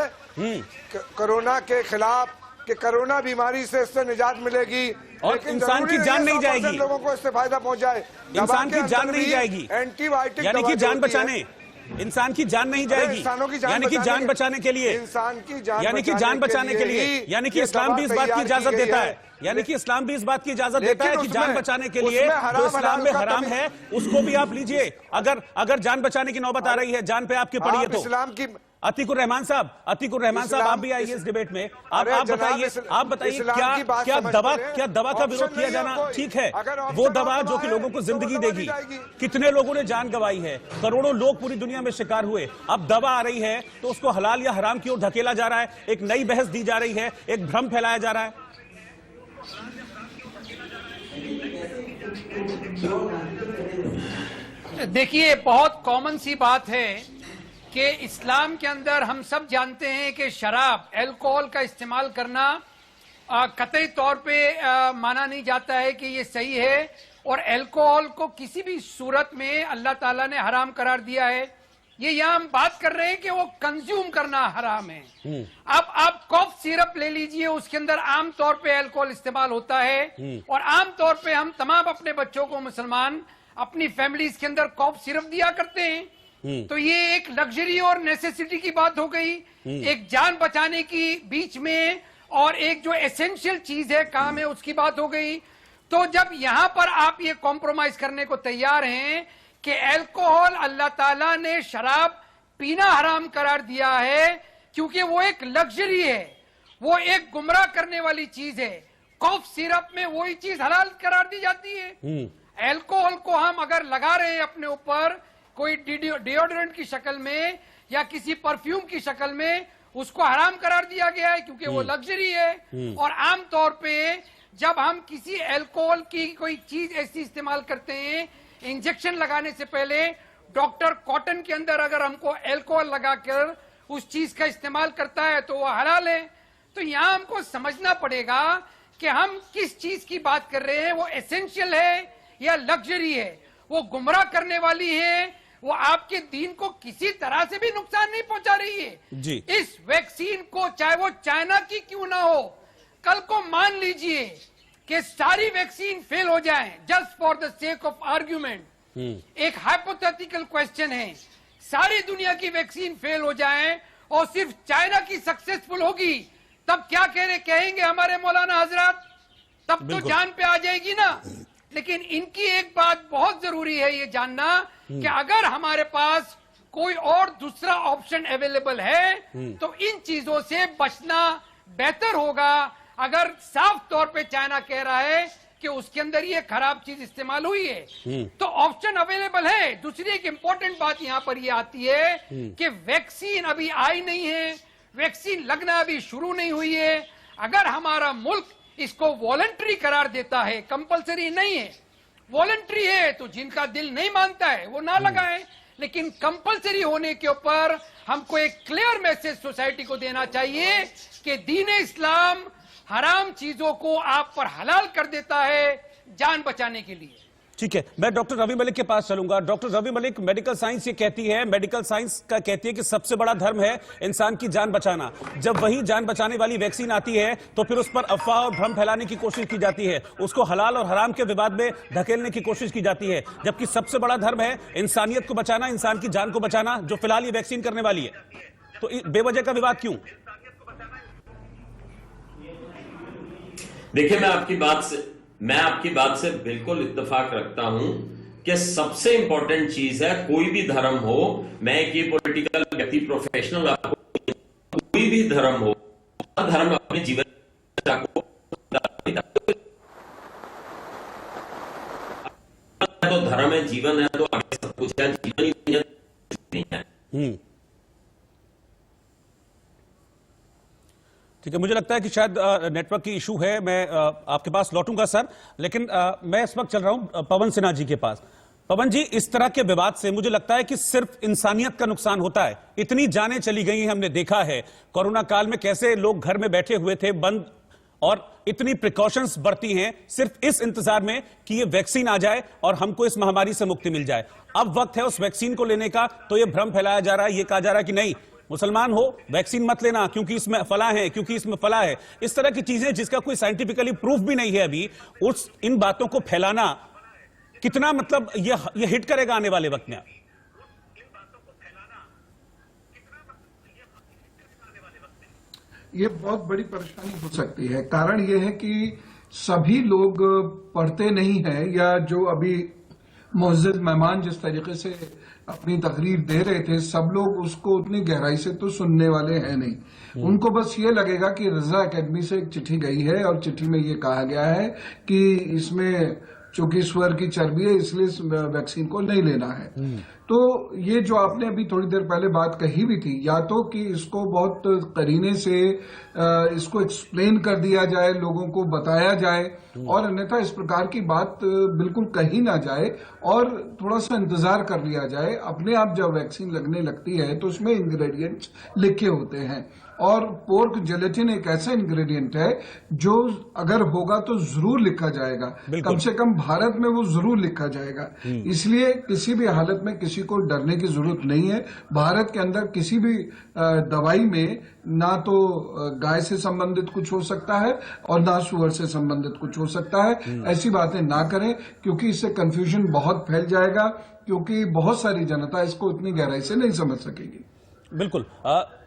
कोरोना के खिलाफ कि कोरोना बीमारी से इससे निजात मिलेगी, और इंसान की जान नहीं जाएगी, लोगों को इससे फायदा पहुंचाए। इंसान की जान नहीं जाएगी, एंटीबायोटिक यानी कि जान बचाने, इंसान की जान नहीं जाएगी, यानी कि जान बचाने के लिए, इंसान की जान, यानी कि जान बचाने के लिए, यानी कि इस्लाम भी इस बात की इजाजत देता है, यानी कि इस्लाम भी इस बात की इजाजत देता है कि जान बचाने के लिए जो इस्लाम में हराम है उसको भी आप लीजिए। अगर जान बचाने की नौबत आ रही है, जान पे आपकी पड़ी है तो इस्लाम की अतीकुर रहमान साहब, आप भी आइए इस डिबेट में। आप बताइए क्या दवा का विरोध किया जाना ठीक है? वो दवा जो कि लोगों को जिंदगी देगी। कितने लोगों ने जान गंवाई है, करोड़ों लोग पूरी दुनिया में शिकार हुए। अब दवा आ रही है तो उसको हलाल या हराम की ओर धकेला जा रहा है, एक नई बहस दी जा रही है, एक भ्रम फैलाया जा रहा है। देखिए, बहुत कॉमन सी बात है कि इस्लाम के अंदर हम सब जानते हैं कि शराब, अल्कोहल का इस्तेमाल करना कतई तौर पे माना नहीं जाता है कि ये सही है, और अल्कोहल को किसी भी सूरत में अल्लाह ताला ने हराम करार दिया है। ये यहाँ हम बात कर रहे हैं कि वो कंज्यूम करना हराम है। अब आप कॉफ सिरप ले लीजिए, उसके अंदर आम तौर पे अल्कोहल इस्तेमाल होता है, और आम तौर पे हम तमाम अपने बच्चों को मुसलमान अपनी फैमिलीज के अंदर कॉफ सिरप दिया करते हैं। तो ये एक लग्जरी और नेसेसिटी की बात हो गई, एक जान बचाने की बीच में, और एक जो एसेंशियल चीज है, काम है, उसकी बात हो गई। तो जब यहां पर आप ये कॉम्प्रोमाइज करने को तैयार हैं कि अल्कोहल अल्लाह ताला ने शराब पीना हराम करार दिया है क्योंकि वो एक लग्जरी है, वो एक गुमराह करने वाली चीज है। कॉफ सिरप में वही चीज हलाल करार दी जाती है। अल्कोहल को हम अगर लगा रहे हैं अपने ऊपर कोई डिओड्रेंट की शक्ल में या किसी परफ्यूम की शक्ल में, उसको हराम करार दिया गया है क्योंकि वो लग्जरी है। और आम तौर पे जब हम किसी अल्कोहल की कोई चीज ऐसी इस्तेमाल करते हैं, इंजेक्शन लगाने से पहले डॉक्टर कॉटन के अंदर अगर हमको अल्कोहल लगाकर उस चीज का इस्तेमाल करता है तो वह हलाल है। तो यहाँ हमको समझना पड़ेगा कि हम किस चीज की बात कर रहे हैं, वो एसेंशियल है या लग्जरी है, वो गुमराह करने वाली है, वो आपके दीन को किसी तरह से भी नुकसान नहीं पहुंचा रही है जी। इस वैक्सीन को चाहे वो चाइना की क्यों ना हो, कल को मान लीजिए कि सारी वैक्सीन फेल हो जाए, just for the sake of argument, एक हाइपोथेटिकल क्वेश्चन है, सारी दुनिया की वैक्सीन फेल हो जाए और सिर्फ चाइना की सक्सेसफुल होगी, तब क्या कहेंगे हमारे मौलाना हजरत? तब तो जान पे आ जाएगी ना। लेकिन इनकी एक बात बहुत जरूरी है ये जानना कि अगर हमारे पास कोई और दूसरा ऑप्शन अवेलेबल है तो इन चीजों से बचना बेहतर होगा। अगर साफ तौर पे चाइना कह रहा है कि उसके अंदर ये खराब चीज इस्तेमाल हुई है तो ऑप्शन अवेलेबल है। दूसरी एक इंपॉर्टेंट बात यहाँ पर ये आती है कि वैक्सीन अभी आई नहीं है, वैक्सीन लगना अभी शुरू नहीं हुई है। अगर हमारा मुल्क इसको वॉलंटरी करार देता है, कंपलसरी नहीं है, वॉलंटरी है, तो जिनका दिल नहीं मानता है वो ना लगाए, लेकिन कंपलसरी होने के ऊपर हमको एक क्लियर मैसेज सोसाइटी को देना चाहिए कि दीन इस्लाम हराम चीजों को आप पर हलाल कर देता है जान बचाने के लिए। ठीक है, मैं डॉक्टर रवि मलिक के पास चलूंगा। Doctor Ravi Malik, medical science ये कहती है, मेडिकल साइंस का कहती है कि सबसे बड़ा धर्म है इंसान की जान बचाना। जब वही जान बचाने वाली वैक्सीन आती है तो फिर उस पर अफवाह और भ्रम फैलाने की कोशिश की जाती है, उसको हलाल और हराम के विवाद में धकेलने की कोशिश की जाती है, जबकि सबसे बड़ा धर्म है इंसानियत को बचाना, इंसान की जान को बचाना, जो फिलहाल ये वैक्सीन करने वाली है। तो बेवजह का विवाद क्यों? देखिए, मैं आपकी बात से बिल्कुल इत्तेफाक रखता हूं कि सबसे इंपॉर्टेंट चीज है, कोई भी धर्म हो, मैं एक पॉलिटिकल व्यक्ति प्रोफेशनल, कोई भी धर्म हो, धर्म अपने जीवन को तो धर्म है, जीवन है, तो आगे सब कुछ है, जीवन ही नहीं है। ठीक है, मुझे लगता है कि शायद नेटवर्क की इशू है। मैं आपके पास लौटूंगा सर, लेकिन मैं इस वक्त चल रहा हूं पवन सिन्हा जी के पास। पवन जी, इस तरह के विवाद से मुझे लगता है कि सिर्फ इंसानियत का नुकसान होता है। इतनी जानें चली गई हैं, हमने देखा है कोरोना काल में कैसे लोग घर में बैठे हुए थे बंद, और इतनी प्रिकॉशंस बरती हैं सिर्फ इस इंतजार में कि ये वैक्सीन आ जाए और हमको इस महामारी से मुक्ति मिल जाए। अब वक्त है उस वैक्सीन को लेने का, तो ये भ्रम फैलाया जा रहा है, ये कहा जा रहा है कि नहीं, मुसलमान हो वैक्सीन मत लेना क्योंकि इसमें फला है, क्योंकि इसमें फला है। इस तरह की चीजें जिसका कोई साइंटिफिकली प्रूफ भी नहीं है अभी, इन बातों को फैलाना कितना, मतलब ये हिट करेगा आने वाले वक्त में? ये बहुत बड़ी परेशानी हो सकती है। कारण ये है कि सभी लोग पढ़ते नहीं हैं, या जो अभी मुअज़्ज़िज़ मेहमान जिस तरीके से अपनी तकरीर दे रहे थे, सब लोग उसको उतनी गहराई से तो सुनने वाले हैं नहीं। उनको बस ये लगेगा कि रजा एकेडमी से एक चिट्ठी गई है और चिट्ठी में ये कहा गया है कि इसमें चूंकि स्वर की चर्बी है इसलिए वैक्सीन को नहीं लेना है। तो ये जो आपने अभी थोड़ी देर पहले बात कही भी थी, या तो कि इसको बहुत करीने से इसको एक्सप्लेन कर दिया जाए, लोगों को बताया जाए, और अन्यथा इस प्रकार की बात बिल्कुल कही ना जाए और थोड़ा सा इंतजार कर लिया जाए। अपने आप जब वैक्सीन लगने लगती है तो उसमें इंग्रेडिएंट्स लिखे होते हैं, और पोर्क जेलेटिन एक ऐसा इंग्रेडिएंट है जो अगर होगा तो जरूर लिखा जाएगा, कम से कम भारत में वो जरूर लिखा जाएगा। इसलिए किसी भी हालत में किसी को डरने की जरूरत नहीं है। भारत के अंदर किसी भी दवाई में ना तो गाय से संबंधित कुछ हो सकता है और ना सुअर से संबंधित कुछ हो सकता है। ऐसी बातें ना करें, क्योंकि इससे कंफ्यूजन बहुत फैल जाएगा, क्योंकि बहुत सारी जनता इसको इतनी गहराई से नहीं समझ सकेगी। बिल्कुल।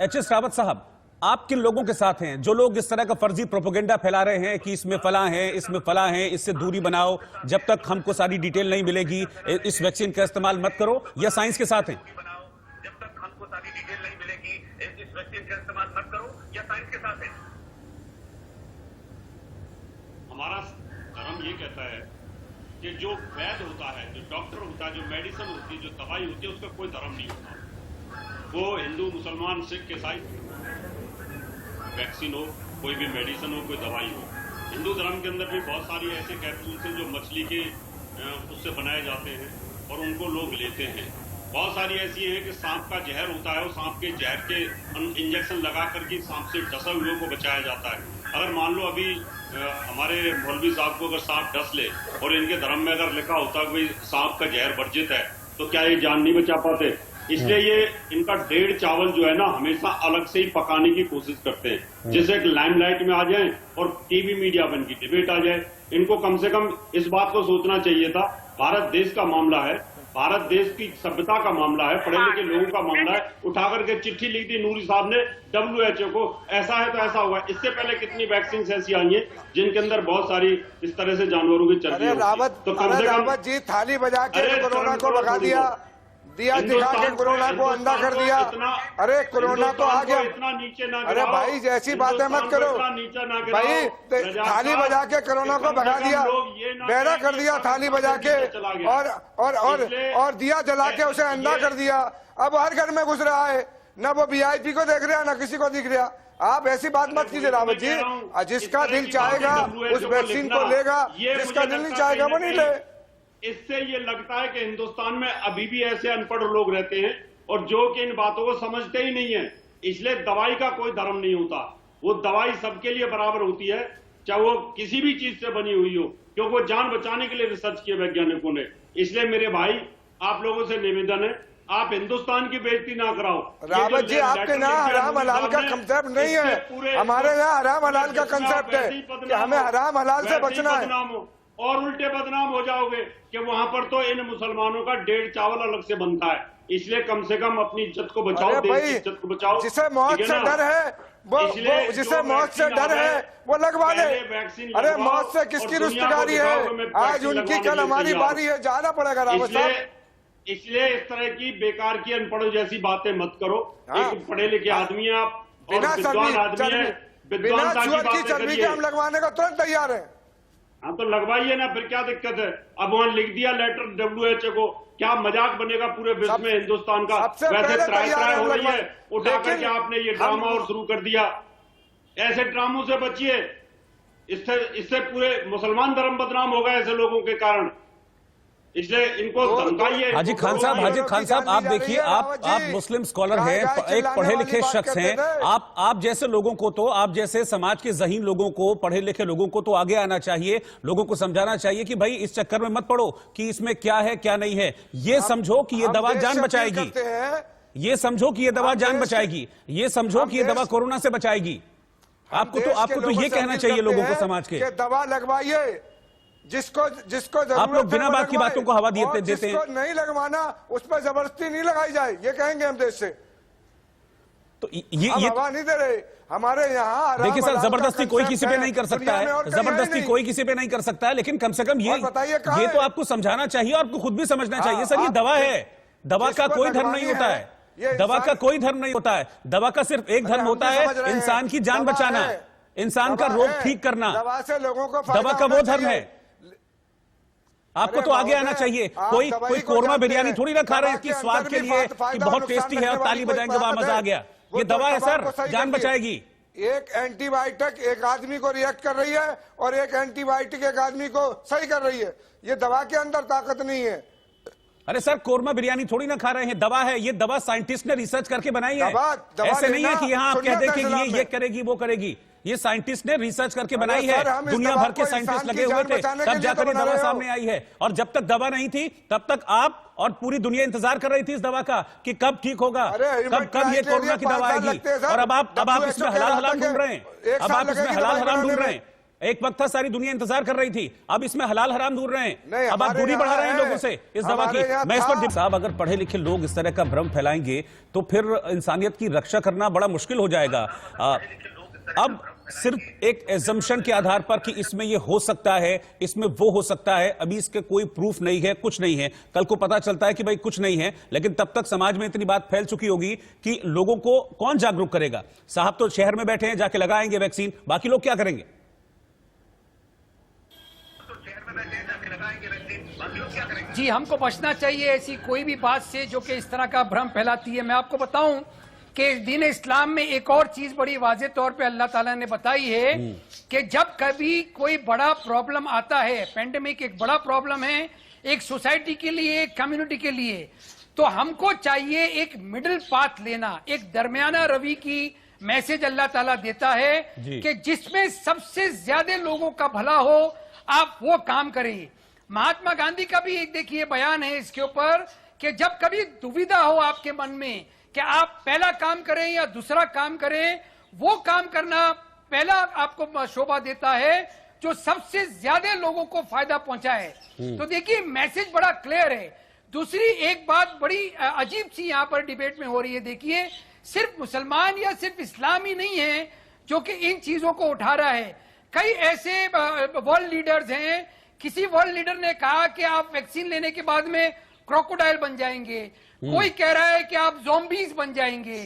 एच.एस. रावत साहब, आप किन लोगों के साथ हैं? जो लोग इस तरह का फर्जी प्रोपेगेंडा फैला रहे हैं कि इसमें फला है, इसमें फला है, इससे दूरी बनाओ, जब तक हमको सारी डिटेल नहीं मिलेगी इस वैक्सीन का इस्तेमाल मत करो, या साइंस के साथ हैं? हमारा धर्म ये कहता है कि जो वैद्य होता है, जो डॉक्टर होता है, जो मेडिसिन होती है, जो दवाई होती है, उसका कोई धर्म नहीं होता। वो हिंदू, मुसलमान, सिख, ईसाई, वैक्सीन हो, कोई भी मेडिसिन हो, कोई दवाई हो। हिंदू धर्म के अंदर भी बहुत सारी ऐसे कैप्सूल्स हैं जो मछली के उससे बनाए जाते हैं और उनको लोग लेते हैं। बहुत सारी ऐसी हैं कि सांप का जहर होता है और सांप के जहर के इंजेक्शन लगा करके सांप से डसे हुए को बचाया जाता है। अगर मान लो अभी हमारे मौलवी साहब को अगर सांप डस ले और इनके धर्म में अगर लिखा होता है कि सांप का जहर वर्जित है, तो क्या ये जान नहीं बचा पाते? इसलिए ये इनका डेढ़ चावल जो है ना, हमेशा अलग से ही पकाने की कोशिश करते हैं, जैसे एक लाइमलाइट में आ जाए और टीवी मीडिया पर इनकी डिबेट आ जाए। इनको कम से कम इस बात को सोचना चाहिए था, भारत देश का मामला है, भारत देश की सभ्यता का मामला है, पढ़े लिखे लोगों का मामला है। उठा करके चिट्ठी लिख दी नूरी साहब ने WHO को, ऐसा है तो ऐसा होगा। इससे पहले कितनी वैक्सीन ऐसी आई हैं जिनके अंदर बहुत सारी इस तरह से जानवरों की चर्बी होती है। तो कम से कम जी थाली बजा के कोरोना को भगा दिया दिखा के कोरोना को अंधा कर दिया। अरे कोरोना तो आ गया, इतना नीचे ना, अरे भाई जैसी बातें मत करो भाई। थाली बजा के कोरोना को भगा दिया, बेड़ा कर दिया थाली बजा के, और दिया जला के उसे अंधा कर दिया। अब हर घर में घुस रहा है, न वो VIP को देख रहा, न किसी को दिख रहा। आप ऐसी बात मत कीजिए रावत जी। जिसका दिल चाहेगा उस वैक्सीन को लेगा, जिसका दिल नहीं चाहेगा वो नहीं ले। इससे ये लगता है कि हिंदुस्तान में अभी भी ऐसे अनपढ़ लोग रहते हैं और जो कि इन बातों को समझते ही नहीं है। इसलिए दवाई का कोई धर्म नहीं होता, वो दवाई सबके लिए बराबर होती है, चाहे वो किसी भी चीज से बनी हुई हो, क्योंकि वो जान बचाने के लिए रिसर्च किए वैज्ञानिकों ने। इसलिए मेरे भाई, आप लोगों से निवेदन है, आप हिंदुस्तान की बेइज्जती ना कराओ। रावत जी, आपके यहाँ हराम हलाल का कंसेप्ट नहीं है, हमारे यहाँ हराम हलाल का कंसेप्ट है कि हमें हराम हलाल से बचना है। और उल्टे बदनाम हो जाओगे कि वहां पर तो इन मुसलमानों का डेढ़ चावल अलग से बनता है। इसलिए कम से कम अपनी इज्जत को बचाओ, देश की इज्जत को बचाओ। जिसे मौत से डर है वो जिसे मौत से डर है वो लगवा दे। अरे मौत से किसकी रुस्तगारी है? आज उनकी, कल हमारी बारी है, जाना पड़ेगा रावत साहब। इसलिए इस तरह की बेकार की अनपढ़ों जैसी बातें मत करो। एक पढ़े लिखे आदमी है आप, बिना सुअर की चर्बी के हम लगवाने को तुरंत तैयार है। हाँ तो लगवाइए ना, फिर क्या दिक्कत है? अब वहां लिख दिया लेटर WHO को, क्या मजाक बनेगा पूरे विश्व में हिंदुस्तान का? वैसे त्राय हो रही है, उठा करके आपने ये ड्रामा और शुरू कर दिया। ऐसे ड्रामों से बचिए, इससे पूरे मुसलमान धर्म बदनाम होगा ऐसे लोगों के कारण। इसलिए इनको धमकाइए। हाजी खान साहब, आप देखिए, आप मुस्लिम स्कॉलर हैं, एक पढ़े लिखे शख्स हैं। आप जैसे लोगों को, तो आप जैसे समाज के ज़हीन लोगों को, पढ़े लिखे लोगों को तो आगे आना चाहिए, लोगों को समझाना चाहिए कि भाई इस चक्कर में मत पड़ो कि इसमें क्या है क्या नहीं है। ये समझो कि ये दवा जान बचाएगी, ये समझो कि ये दवा जान बचाएगी, ये समझो कि ये दवा कोरोना से बचाएगी। आपको तो ये कहना चाहिए लोगों को, समाज के। दवा लगवाइए, जिसको आप लोग बिना बात की बातों को हवा देते हैं। जिसको नहीं लगवाना उस पर जबरदस्ती नहीं लगाई जाए, ये कहेंगे हम देश से। तो ये हवा नहीं दे रहे हमारे यहाँ। देखिए सर, जबरदस्ती कोई किसी पे नहीं कर सकता है, जबरदस्ती कोई किसी पे नहीं कर सकता है, लेकिन कम से कम ये तो आपको समझाना चाहिए और आपको खुद भी समझना चाहिए। सर ये दवा है, दवा का कोई धर्म नहीं होता है, दवा का कोई धर्म नहीं होता है, दवा का सिर्फ एक धर्म होता है, इंसान की जान बचाना, इंसान का रोग ठीक करना। दवा से लोगों को दवा का वो धर्म है। आपको तो आगे आना चाहिए। कोई कोरमा बिरयानी थोड़ी ना खा रहे हैं इसकी स्वाद के लिए कि बहुत टेस्टी है और ताली बजाएंगे वहां मजा आ गया। ये दवा है सर, जान बचाएगी। एक एंटीबायोटिक एक आदमी को रिएक्ट कर रही है और एक एंटीबायोटिक एक आदमी को सही कर रही है। ये दवा के अंदर ताकत नहीं है। अरे सर, कोरमा बिरयानी थोड़ी ना खा रहे हैं, दवा है। ये दवा साइंटिस्ट ने रिसर्च करके बनाई है। ऐसे नहीं है कि यहाँ आप कह दें कि ये करेगी वो करेगी। ये साइंटिस्ट ने रिसर्च करके बनाई है। दुनिया भर के साइंटिस्ट लगे हुए थे, तब जाकर ये दवा सामने आई है। और जब तक दवा नहीं थी तब तक आप और पूरी दुनिया इंतजार कर रही थी इस दवा का कि कब ठीक होगा, कब ये कोरोना की दवा आएगी। और अब आप इसमें हलाल हराम ढूंढ रहे हैं। अब आप इसमें हलाल हराम ढूंढ रहे हैं। एक वक्त था सारी दुनिया इंतजार कर रही थी, अब इसमें हलाल हराम ढूंढ रहे हैं। अब आप दूरी बढ़ा रहे हैं लोगों से इस दवा की। मैं इस पर साहब, अगर पढ़े लिखे लोग इस तरह का भ्रम फैलाएंगे तो फिर इंसानियत की रक्षा करना बड़ा मुश्किल हो जाएगा। अब सिर्फ एक एजम्पशन के आधार पर कि इसमें ये हो सकता है, इसमें वो हो सकता है, अभी इसके कोई प्रूफ नहीं है, कुछ नहीं है। कल को पता चलता है कि भाई कुछ नहीं है, लेकिन तब तक समाज में इतनी बात फैल चुकी होगी कि लोगों को कौन जागरूक करेगा। साहब तो शहर में बैठे हैं, जाके लगाएंगे वैक्सीन, बाकी लोग क्या करेंगे? जी, हमको बचना चाहिए ऐसी कोई भी बात से जो कि इस तरह का भ्रम फैलाती है। मैं आपको बताऊं कि दीन इस्लाम में एक और चीज बड़ी वाज़ेह तौर पे अल्लाह ताला ने बताई है कि जब कभी कोई बड़ा प्रॉब्लम आता है, पेंडेमिक एक बड़ा प्रॉब्लम है एक सोसाइटी के लिए, एक कम्युनिटी के लिए, तो हमको चाहिए एक मिडिल पाथ लेना, एक दरमियाना रवि की मैसेज अल्लाह ताला देता है कि जिसमें सबसे ज्यादा लोगों का भला हो, आप वो काम करें। महात्मा गांधी का भी एक देखिए बयान है इसके ऊपर कि जब कभी दुविधा हो आपके मन में कि आप पहला काम करें या दूसरा काम करें, वो काम करना पहला आपको शोभा देता है जो सबसे ज्यादा लोगों को फायदा पहुंचाए। तो देखिए मैसेज बड़ा क्लियर है। दूसरी एक बात बड़ी अजीब सी यहाँ पर डिबेट में हो रही है। देखिए, सिर्फ मुसलमान या सिर्फ इस्लाम ही नहीं है जो कि इन चीजों को उठा रहा है। कई ऐसे वर्ल्ड लीडर्स हैं, किसी वर्ल्ड लीडर ने कहा कि आप वैक्सीन लेने के बाद में क्रोकोडाइल बन जाएंगे, कोई कह रहा है कि आप ज़ॉम्बीज बन जाएंगे।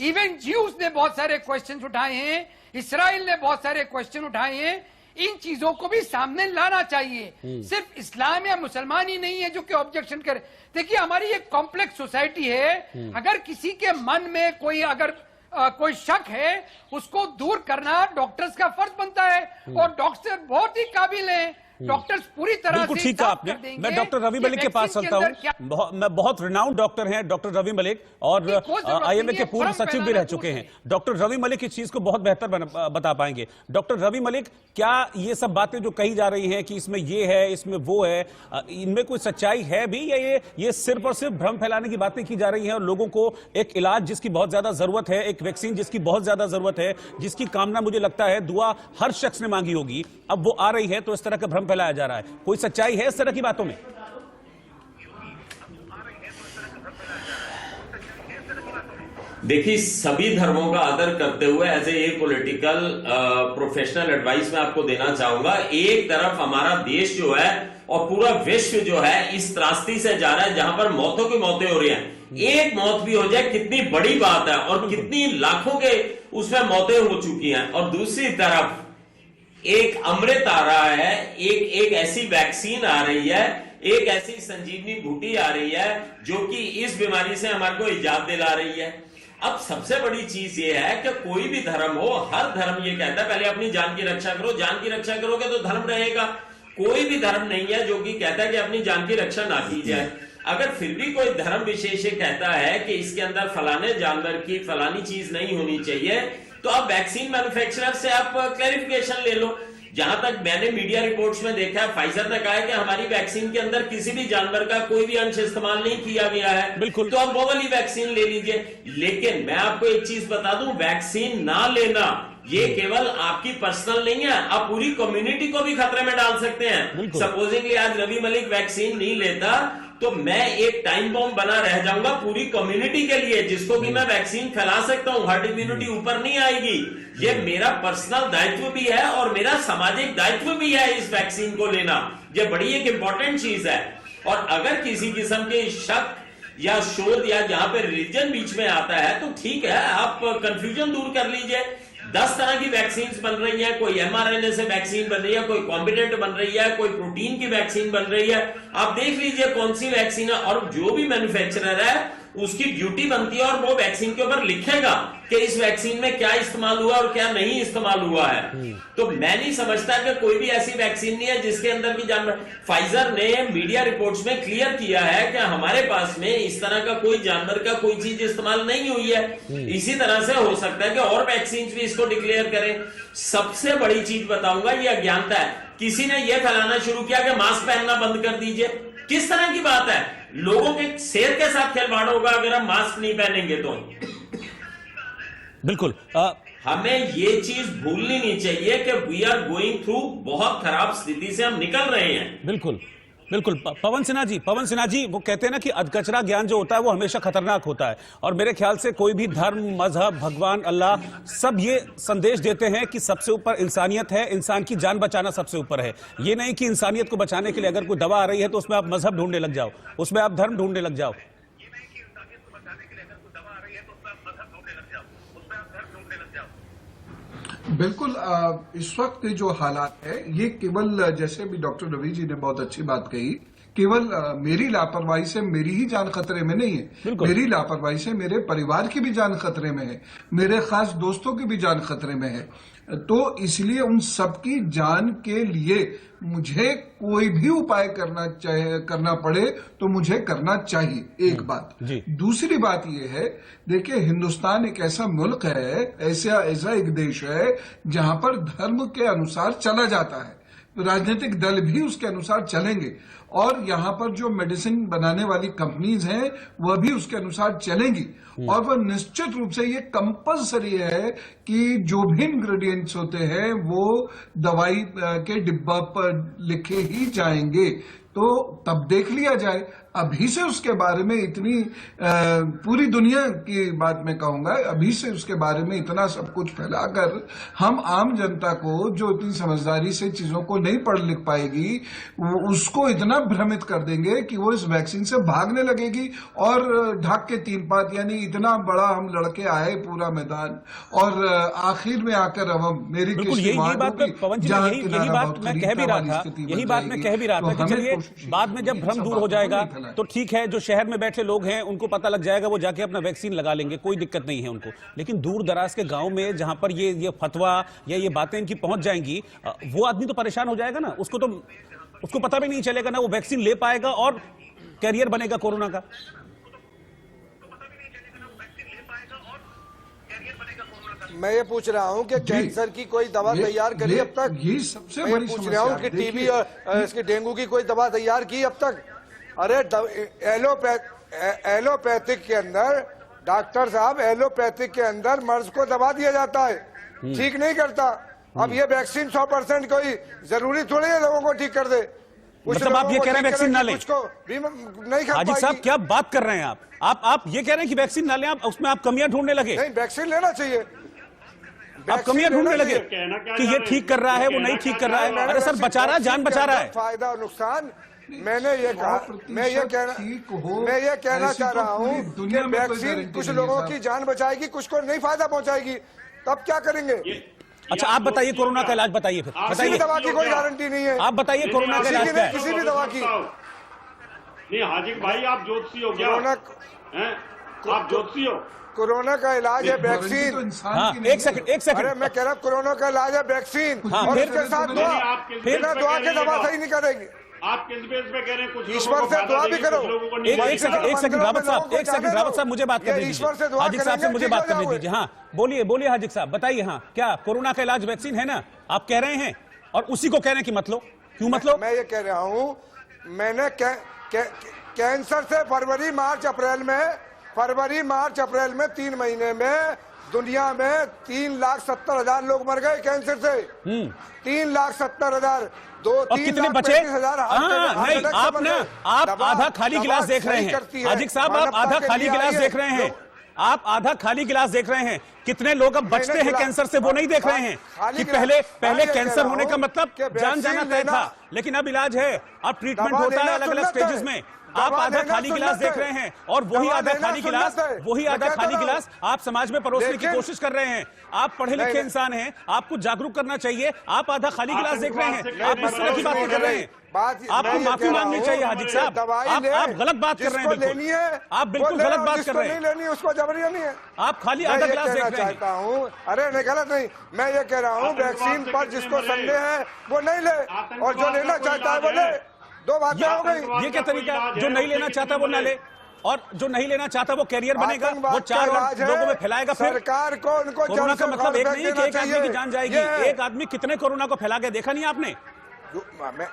इवन ज्यूज ने बहुत सारे क्वेश्चन उठाए हैं, इसराइल ने बहुत सारे क्वेश्चन उठाए हैं। इन चीजों को भी सामने लाना चाहिए। सिर्फ इस्लाम या मुसलमान ही नहीं है जो कि ऑब्जेक्शन करे। देखिए, हमारी एक कॉम्प्लेक्स सोसाइटी है। अगर किसी के मन में कोई शक है, उसको दूर करना डॉक्टर्स का फर्ज बनता है और डॉक्टर बहुत ही काबिल हैं। डॉक्टर्स पूरी तरह से ठीक है आपने। मैं डॉक्टर रवि मलिक के पास चलता हूं। मैं बहुत रिनाउंड डॉक्टर हैं डॉक्टर रवि मलिक, और आईएमए के पूर्व सचिव भी रह चुके हैं। डॉक्टर रवि मलिक इस चीज को बहुत बेहतर बता पाएंगे। डॉक्टर रवि मलिक, क्या ये सब बातें जो कही जा रही हैं कि इसमें ये है, इसमें वो है, इनमें कोई सच्चाई है भी, या ये सिर्फ और सिर्फ भ्रम फैलाने की बातें की जा रही हैं और लोगों को एक इलाज जिसकी बहुत ज्यादा जरूरत है, एक वैक्सीन जिसकी बहुत ज्यादा जरूरत है, जिसकी कामना मुझे लगता है दुआ हर शख्स ने मांगी होगी, अब वो आ रही है तो इस तरह का भ्रम फैलाया जा रहा है? कोई सच्चाई है इस तरह की बातों में? देखिए, सभी धर्मों का आदर करते हुए as a political professional advice मैं आपको देना चाहूंगा। एक तरफ हमारा देश जो है और पूरा विश्व जो है इस त्रासदी से जा रहा है जहां पर मौतों की मौतें हो रही हैं। एक मौत भी हो जाए कितनी बड़ी बात है, और कितनी लाखों के उसमें मौतें हो चुकी हैं। और दूसरी तरफ एक अमृत आ रहा है, एक ऐसी वैक्सीन आ रही है, एक ऐसी संजीवनी बूटी आ रही है जो कि इस बीमारी से हमारे को इजाद दिला रही है। अब सबसे बड़ी चीज ये है कि कोई भी धर्म हो, हर धर्म ये कहता है पहले अपनी जान की रक्षा करो। जान की रक्षा करोगे तो धर्म रहेगा। कोई भी धर्म नहीं है जो कि कहता है कि अपनी जान की रक्षा ना की जाए। अगर फिर भी कोई धर्म विशेष कहता है कि इसके अंदर फलाने जानवर की फलानी चीज नहीं होनी चाहिए, तो आप वैक्सीन मैन्युफैक्चरर से आप क्लैरिफिकेशन ले लो। जहां तक मैंने मीडिया रिपोर्ट्स में देखा है, फाइजर ने कहा है कि हमारी वैक्सीन के अंदर किसी भी जानवर का कोई भी अंश इस्तेमाल नहीं किया गया है। बिल्कुल, तो आप वो वाली वैक्सीन ले लीजिए। लेकिन मैं आपको एक चीज बता दूं, वैक्सीन ना लेना ये केवल आपकी पर्सनल नहीं है, आप पूरी कम्युनिटी को भी खतरे में डाल सकते हैं। सपोजिंगली आज रवि मलिक वैक्सीन नहीं लेता तो मैं एक टाइम बॉम्ब बना रह जाऊंगा पूरी कम्युनिटी के लिए, जिसको कि मैं वैक्सीन फैला सकता हूं। हर्ड इम्यूनिटी ऊपर नहीं आएगी। ये मेरा पर्सनल दायित्व भी है और मेरा सामाजिक दायित्व भी है इस वैक्सीन को लेना। ये बड़ी एक इंपॉर्टेंट चीज है। और अगर किसी किस्म के शक या शोध या जहां पे रिलीजन बीच में आता है तो ठीक है, आप कंफ्यूजन दूर कर लीजिए। 10 तरह की वैक्सीन बन रही है, कोई mRNA से वैक्सीन बन रही है, कोई कॉम्बिनेंट बन रही है, कोई प्रोटीन की वैक्सीन बन रही है। आप देख लीजिए कौन सी वैक्सीन है, और जो भी मैन्युफैक्चरर है उसकी ड्यूटी बनती है और वो वैक्सीन के ऊपर लिखेगा कि इस वैक्सीन में क्या इस्तेमाल हुआ और क्या नहीं इस्तेमाल हुआ है। तो मैं नहीं समझता कि कोई भी ऐसी वैक्सीन नहीं है जिसके अंदर की जानवर। फाइजर ने मीडिया रिपोर्ट्स में क्लियर किया है कि हमारे पास में इस तरह का कोई जानवर का कोई चीज इस्तेमाल नहीं हुई है। इसी तरह से हो सकता है कि और वैक्सीन भी इसको डिक्लेयर करें। सबसे बड़ी चीज बताऊंगा, ये अज्ञानता है। किसी ने यह फैलाना शुरू किया कि मास्क पहनना बंद कर दीजिए। किस तरह की बात है? लोगों के सेहत के साथ खिलवाड़ होगा अगर हम मास्क नहीं पहनेंगे तो। बिल्कुल हमें ये चीज भूलनी नहीं चाहिए कि वी आर गोइंग थ्रू बहुत खराब स्थिति से हम निकल रहे हैं। बिल्कुल बिल्कुल। पवन सिन्हा जी वो कहते हैं ना कि अधकचरा ज्ञान जो होता है वो हमेशा खतरनाक होता है, और मेरे ख्याल से कोई भी धर्म, मजहब, भगवान, अल्लाह सब ये संदेश देते हैं कि सबसे ऊपर इंसानियत है, इंसान की जान बचाना सबसे ऊपर है। ये नहीं कि इंसानियत को बचाने के लिए अगर कोई दवा आ रही है तो उसमें आप मजहब ढूंढने लग जाओ, उसमें आप धर्म ढूंढने लग जाओ। बिल्कुल। इस वक्त के जो हालात है ये केवल, जैसे भी डॉक्टर रवि जी ने बहुत अच्छी बात कही, केवल मेरी लापरवाही से मेरी ही जान खतरे में नहीं है, मेरी लापरवाही से मेरे परिवार की भी जान खतरे में है, मेरे खास दोस्तों की भी जान खतरे में है। तो इसलिए उन सबकी जान के लिए मुझे कोई भी उपाय करना पड़े तो मुझे करना चाहिए। एक बात। दूसरी बात यह है, देखिए हिंदुस्तान एक ऐसा मुल्क है, ऐसा एक देश है जहां पर धर्म के अनुसार चला जाता है, राजनीतिक दल भी उसके अनुसार चलेंगे, और यहाँ पर जो मेडिसिन बनाने वाली कंपनीज हैं वह भी उसके अनुसार चलेंगी, और वह निश्चित रूप से ये कंपलसरी है कि जो भी इंग्रेडिएंट्स होते हैं वो दवाई के डिब्बा पर लिखे ही जाएंगे। तो तब देख लिया जाए। अभी से उसके बारे में इतनी पूरी दुनिया की बात मैं कहूंगा, अभी से उसके बारे में इतना सब कुछ फैलाकर हम आम जनता को जो इतनी समझदारी से चीजों को नहीं पढ़ लिख पाएगी उसको इतना भ्रमित कर देंगे कि वो इस वैक्सीन से भागने लगेगी, और ढाक के 3 पात, यानी इतना बड़ा हम लड़के आए पूरा मैदान, और आखिर में आकर अब हम मेरी यही बात मैं कह भी रहा था कि चलिए बाद में जब भ्रम दूर हो जाएगा तो ठीक है, जो शहर में बैठे लोग हैं उनको पता लग जाएगा, वो जाके अपना वैक्सीन लगा लेंगे, कोई दिक्कत नहीं है उनको। लेकिन दूर दराज के गांव में जहां पर ये फतवा या ये बातें इनकी पहुंच जाएंगी, वो आदमी तो परेशान हो जाएगा ना, उसको पता भी नहीं चलेगा ना वो वैक्सीन ले पाएगा और कैरियर बनेगा कोरोना का। मैं ये पूछ रहा हूँ कि कैंसर की कोई दवा तैयार करी अब तक? ये सबसे बड़ी पूछ रहा हूँ कि टीबी और इसकी डेंगू की कोई दवा तैयार की अब तक? अरे एलोपैथिक के अंदर, डॉक्टर साहब, एलोपैथिक के अंदर मर्ज को दबा दिया जाता है, ठीक नहीं करता। अब ये वैक्सीन 100% कोई जरूरी थोड़ी है लोगों को ठीक कर दे। मतलब आप ये कह रहे हैं वैक्सीन ना लें? नहीं खा हाजी साहब क्या बात कर रहे हैं आप ये कह रहे हैं कि वैक्सीन ना लें, आप उसमें आप कमियां ढूंढने लगे? नहीं, वैक्सीन लेना चाहिए। आप कमियां ढूंढने लगे कि ये ठीक कर रहा है, वो नहीं ठीक कर रहा है। अरे सर, बचा रहा है, जान बचा रहा है। फायदा और नुकसान मैंने ये कहा, मैं ये कहना चाह रहा हूँ कि वैक्सीन कुछ लोगों की जान बचाएगी, कुछ को नहीं फायदा पहुंचाएगी, तब क्या करेंगे? अच्छा आप बताइए कोरोना का इलाज बताइए, फिर बताइए। दवा की कोई गारंटी नहीं है, आप बताइए कोरोना का इलाज क्या है? किसी भी दवा की नहीं। हाजिक भाई आप ज्योतिषी हो क्या? आप ज्योतिषी हो? कोरोना का इलाज है वैक्सीन। हाँ, एक सेकंड। अरे मैं कह रहा हूँ कोरोना का इलाज है वैक्सीन, हाँ, और उसके साथ दुआ, बिना दुआ के दवा सही नहीं करेगी। आप किस बेस पे कह रहे हैं? कुछ ईश्वर से दुआ भी करो। एक सेकंड रावत साहब मुझे बात करने दीजिए। हाजिक साहब से मुझे बात करने दीजिए। हाँ बोलिए हाजिक साहब, बताइए। हाँ, क्या कोरोना का इलाज वैक्सीन है ना, आप कह रहे हैं, और उसी को कह रहे हैं कि मत लो, क्यों मत लो? मैं ये कह रहा हूँ, मैंने कैंसर से फरवरी मार्च अप्रैल में 3 महीने में दुनिया में 3,70,000 लोग मर गए कैंसर से। 3,70,000। और कितने बचे? नहीं, आप आधा खाली गिलास देख रहे हैं हाजिक साहब, आप आधा खाली गिलास देख रहे हैं, आप आधा खाली गिलास देख रहे हैं। कितने लोग अब बचते हैं कैंसर से, वो नहीं देख रहे हैं कि पहले कैंसर होने का मतलब जान जाना तय था, लेकिन अब इलाज है, अब ट्रीटमेंट होता है अलग अलग स्टेजेस में। आप दवा आधा लेना खाली गिलास सुन्नत देख है। रहे हैं और वही दवा आधा लेना खाली गिलास, सुन्नत है। वही मैं आधा कहता खाली हूं। गिलास आप समाज में परोसने की लेकिन- कोशिश कर रहे हैं। आप पढ़े लिखे नहीं, इंसान हैं, आपको जागरूक करना चाहिए। आप आधा खाली गिलास देख रहे हैं, नहीं, आप नहीं, इस तरह की बातें कर रहे हैं। आपको मैं ये माफी कह रहा मांगनी हूं, चाहिए हाजिक साहब। दवाई ले, आप गलत बात कर रहे हैं। जिसको लेनी बिल्कुल है आप वो बिल्कुल ले, गलत और बात कर जिसको रहे नहीं हैं। लेनी उसको जबरिया नहीं है। आप खाली मैं आधा ये गिलास देख कहना रहे हैं। चाहता हूँ, अरे नहीं गलत नहीं, मैं ये कह रहा हूँ वैक्सीन पर जिसको संदेह है वो नहीं ले, और जो लेना चाहता है वो ले। दो बातें हो गई। ये क्या तरीका है? जो नहीं लेना चाहता वो ना ले, और जो नहीं लेना चाहता वो कैरियर बनेगा, वो आतंकवाद का 4 और इलाज है। लोगों में फैलाएगा। फिर सरकार को उनको कोरोना जड़ का से मतलब एक उखाड़ नहीं कि देना एक आदमी की चाहिए। जान जाएगी। ये है। एक आदमी कितने कोरोना को फैला के देखा नहीं आपने? मैं-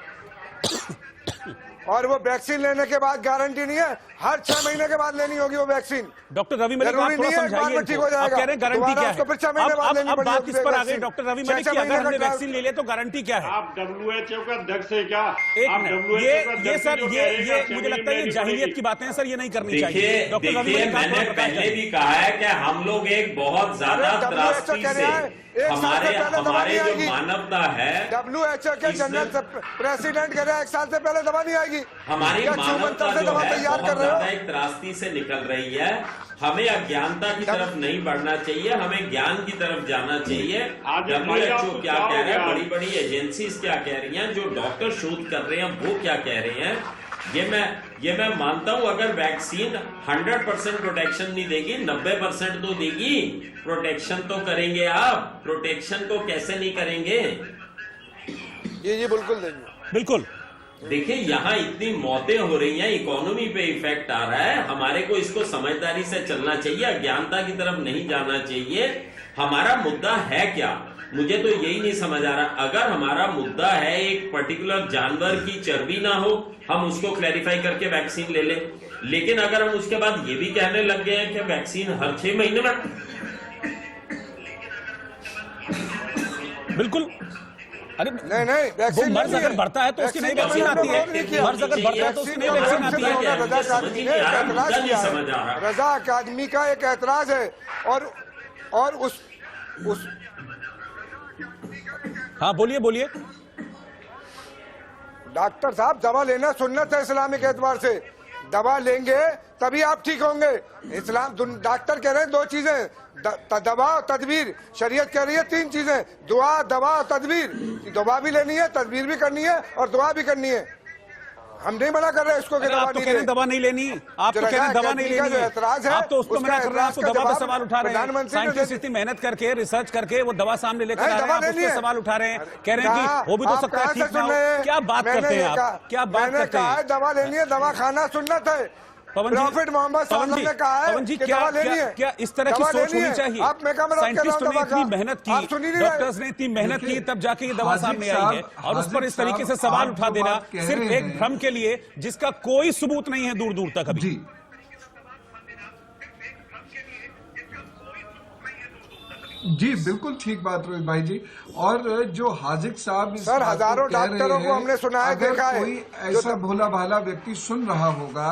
और वो वैक्सीन लेने के बाद गारंटी नहीं है, हर 6 महीने के बाद लेनी होगी वो वैक्सीन। डॉक्टर रवि मलिक, आप जरूरी थोड़ा नहीं है एक बार समझाइए में ठीक हो इनको। आप जाएगा। कह रहे हैं गारंटी दोबारा क्या उसको फिर 6 महीने बाद है? लेनी अब बात पड़ेगी इस पर आ गई वैक्सीन। डॉक्टर रवि 6 मलिक की, महीने अगर हमने का वैक्सीन ले लिया तो गारंटी क्या है? आप WHO का अध्यक्ष है क्या? एक आप मिनट, WHO ये का ये अध्यक्ष सर जो ये कहेगा, मुझे लगता है ये लेनी जाहिलियत पड़ेगी। की बातें हैं सर, ये नहीं करनी चाहिए। देखिए डॉक्टर रवि देखिए, मलिक, आप मैंने थोड़ा बताएं पहले भी कहा है कि हम लोग एक बहुत ज्यादा अरे त्रासदी कह से रहा है, एक साल से हमारे पहले दवा हमारे नहीं जो आएगी। मानवता है, WHO के इससे- जनरल प्रेसिडेंट कह रहे हैं 1 साल से पहले दवा नहीं आएगी। हमारी क्या मानवता छूमंतर से जो दवा है तैयार कर बहुत रहे हो? ज्यादा एक त्रासदी से निकल रही है। हमें अज्ञानता की तरफ नहीं बढ़ना चाहिए, हमें ज्ञान की तरफ जाना चाहिए। आज भाई WHO आपको क्या क्या हो कह रहा है, गया? बड़ी बड़ी एजेंसीज क्या कह रही हैं, जो डॉक्टर शोध कर रहे हैं वो क्या कह रहे हैं, ये मैं मानता हूं। अगर वैक्सीन 100% प्रोटेक्शन नहीं देगी, 90% तो देगी। प्रोटेक्शन तो करेंगे आप, प्रोटेक्शन को कैसे नहीं करेंगे? ये बिल्कुल देंगे। बिल्कुल। देखिए यहाँ इतनी मौतें हो रही हैं, इकोनॉमी पे इफेक्ट आ रहा है। हमारे को इसको समझदारी से चलना चाहिए, अज्ञानता की तरफ नहीं जाना चाहिए। हमारा मुद्दा है क्या, मुझे तो यही नहीं समझ आ रहा। अगर हमारा मुद्दा है एक पर्टिकुलर जानवर की चर्बी ना हो, हम उसको क्लैरिफाई करके वैक्सीन ले लें। लेकिन अगर हम उसके बाद ये भी कहने लग गए हैं कि वैक्सीन हर 6 महीने में, बिल्कुल। अरे नहीं वो वैक्सीन मर्ज अगर बढ़ता है तो उसकी नई वैक्सीन आती है। मर्ज अगर बढ़ता है तो उसकी नई वैक्सीन आती है। रजा अकादमी ने एक एतराज किया समझ आ रहा। है। रजा अकादमी का एक एतराज है, और उस हाँ बोलिए बोलिए। डॉक्टर साहब दवा लेना सुन्नत है इस्लामिक एतबार से। दवा लेंगे तभी आप ठीक होंगे। इस्लाम डॉक्टर कह रहे हैं 2 चीजें, दवा और तदबीर। शरीयत कह रही है 3 चीजें, दुआ, दवा और तदबीर। दवा भी लेनी है, तदबीर भी करनी है और दुआ भी करनी है। हम नहीं मना कर रहे इसको कि आप तो कह रहे हैं दवा नहीं लेनी, आप तो कह रहे हैं दवा नहीं लेनी है। आप तो उसको मना कर रहे हैं, आपको दवा पर सवाल उठा रहे हैं। साइंटिस्ट इतनी मेहनत करके, रिसर्च करके वो दवा सामने लेकर आ रहे हैं, आप उस पर सवाल उठा रहे हैं, कह रहे हैं कि वो भी तो सकता है ठीक ना हो। क्या बात करते हैं आप, क्या बात करते हैं? दवा लेनी है, दवा खाना सुन्नत है। प्रॉफिट मोहम्मद साहब ने कहा है कि दवा लेनी है। क्या इस तरह की सोच होनी चाहिए? आप मैं कहा साइंटिस्टों ने इतनी मेहनत की, डॉक्टर्स ने इतनी मेहनत की, तब जाके ये दवा सामने आई है, और उस पर इस तरीके से सवाल उठा देना सिर्फ एक भ्रम के लिए, जिसका कोई सबूत नहीं है दूर दूर तक अभी। जी जी बिल्कुल ठीक बात रोहित भाई जी। और जो हाजिक साहब इस सर, बात को हजारों कह रहे डॉक्टरों को हैं, हमने सुना है, अगर देखा है। कोई ऐसा भोला भाला व्यक्ति सुन रहा होगा,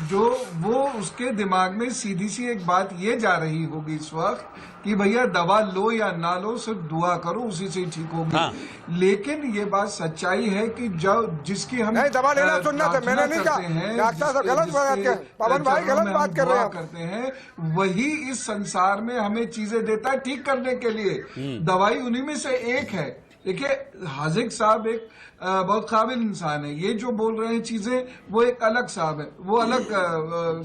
जो वो उसके दिमाग में सीधी सी एक बात ये जा रही होगी इस वक्त कि भैया दवा लो या ना लो, सिर्फ दुआ करो, उसी से ही ठीक होगी। हाँ। लेकिन ये बात सच्चाई है कि जब जिसकी हम नहीं, दवा लेना सुन्नत है, मैंने नहीं कहा। डॉक्टर साहब गलत बात कर, पवन भाई गलत बात कर रहे हैं। करते हैं वही इस संसार में हमें चीजें देता है ठीक करने के लिए। दवाई उन्हीं में से एक है। देखिए हाजिक साहब एक बहुत काबिल इंसान है, ये जो बोल रहे हैं चीजें वो एक अलग साहब है, वो अलग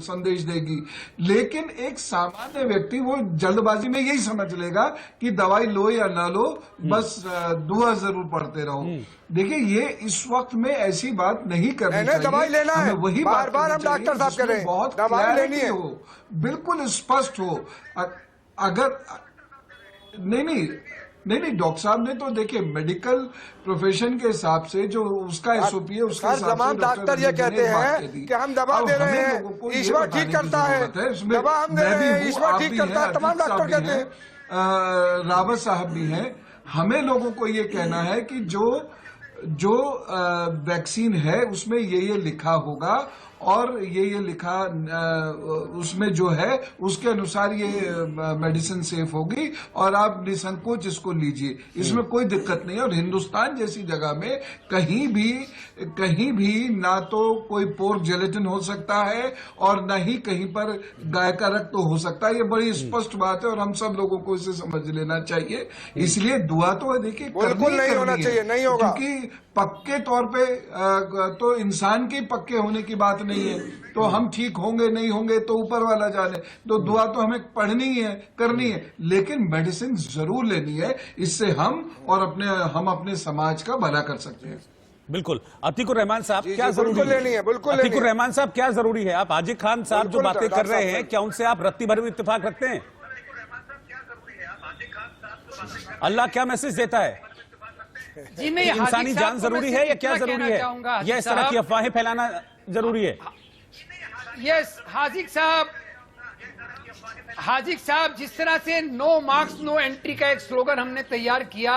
संदेश देगी। लेकिन एक सामान्य व्यक्ति वो जल्दबाजी में यही समझ लेगा कि दवाई लो या ना लो, बस दुआ जरूर पढ़ते रहो। देखिए ये इस वक्त में ऐसी बात नहीं करनी चाहिए। दवाई लेना है, वही बार बार हम डॉक्टर साहब कह रहे हैं, बहुत दवाई लेनी है, हो, बिल्कुल स्पष्ट हो। अगर नहीं डॉक्टर साहब ने तो देखिए मेडिकल प्रोफेशन के हिसाब से जो उसका एसओपी है उसके हिसाब से तमाम डॉक्टर ये कहते हैं कि हम दवा दे रहे हैं, ईश्वर ठीक करता है, दवा हम दे रहे हैं, ईश्वर ठीक करता है, तमाम डॉक्टर कहते हैं। रावत साहब भी हैं। हमें लोगों को ये कहना है कि जो वैक्सीन है उसमें ये लिखा होगा और ये लिखा उसमें जो है उसके अनुसार ये मेडिसिन सेफ होगी और आप निसंकोच इसको लीजिए, इसमें कोई दिक्कत नहीं है। और हिंदुस्तान जैसी जगह में कहीं भी ना तो कोई पोर्क जेलेटिन हो सकता है और न ही कहीं पर गाय का रक्त हो सकता है। ये बड़ी स्पष्ट बात है और हम सब लोगों को इसे समझ लेना चाहिए। इसलिए दुआ तो देखिए बिल्कुल नहीं होना चाहिए, नहीं होगा, क्योंकि पक्के तौर पे तो इंसान के पक्के होने की बात नहीं है, तो हम ठीक होंगे नहीं होंगे तो ऊपर वाला जाने। तो दुआ तो हमें पढ़नी है, करनी है, लेकिन मेडिसिन जरूर लेनी है। इससे हम अपने समाज का भला कर सकते हैं। बिल्कुल। अतीकुर रहमान साहब, क्या जरूरी लेनी है? बिल्कुल लेनी है। अतीकुर रहमान साहब, क्या जरूरी है? आप हाजी खान साहब जो बातें कर रहे हैं, क्या उनसे आप रत्ती भर में इत्तेफाक रखते हैं? अल्लाह क्या मैसेज देता है? जी मैं इंसानी जान जरूरी है या क्या जरूरी है? या इस तरह की अफवाहें फैलाना जरूरी है? यस हाजिक साहब, जिस तरह से नो मार्क्स नो एंट्री का एक स्लोगन हमने तैयार किया,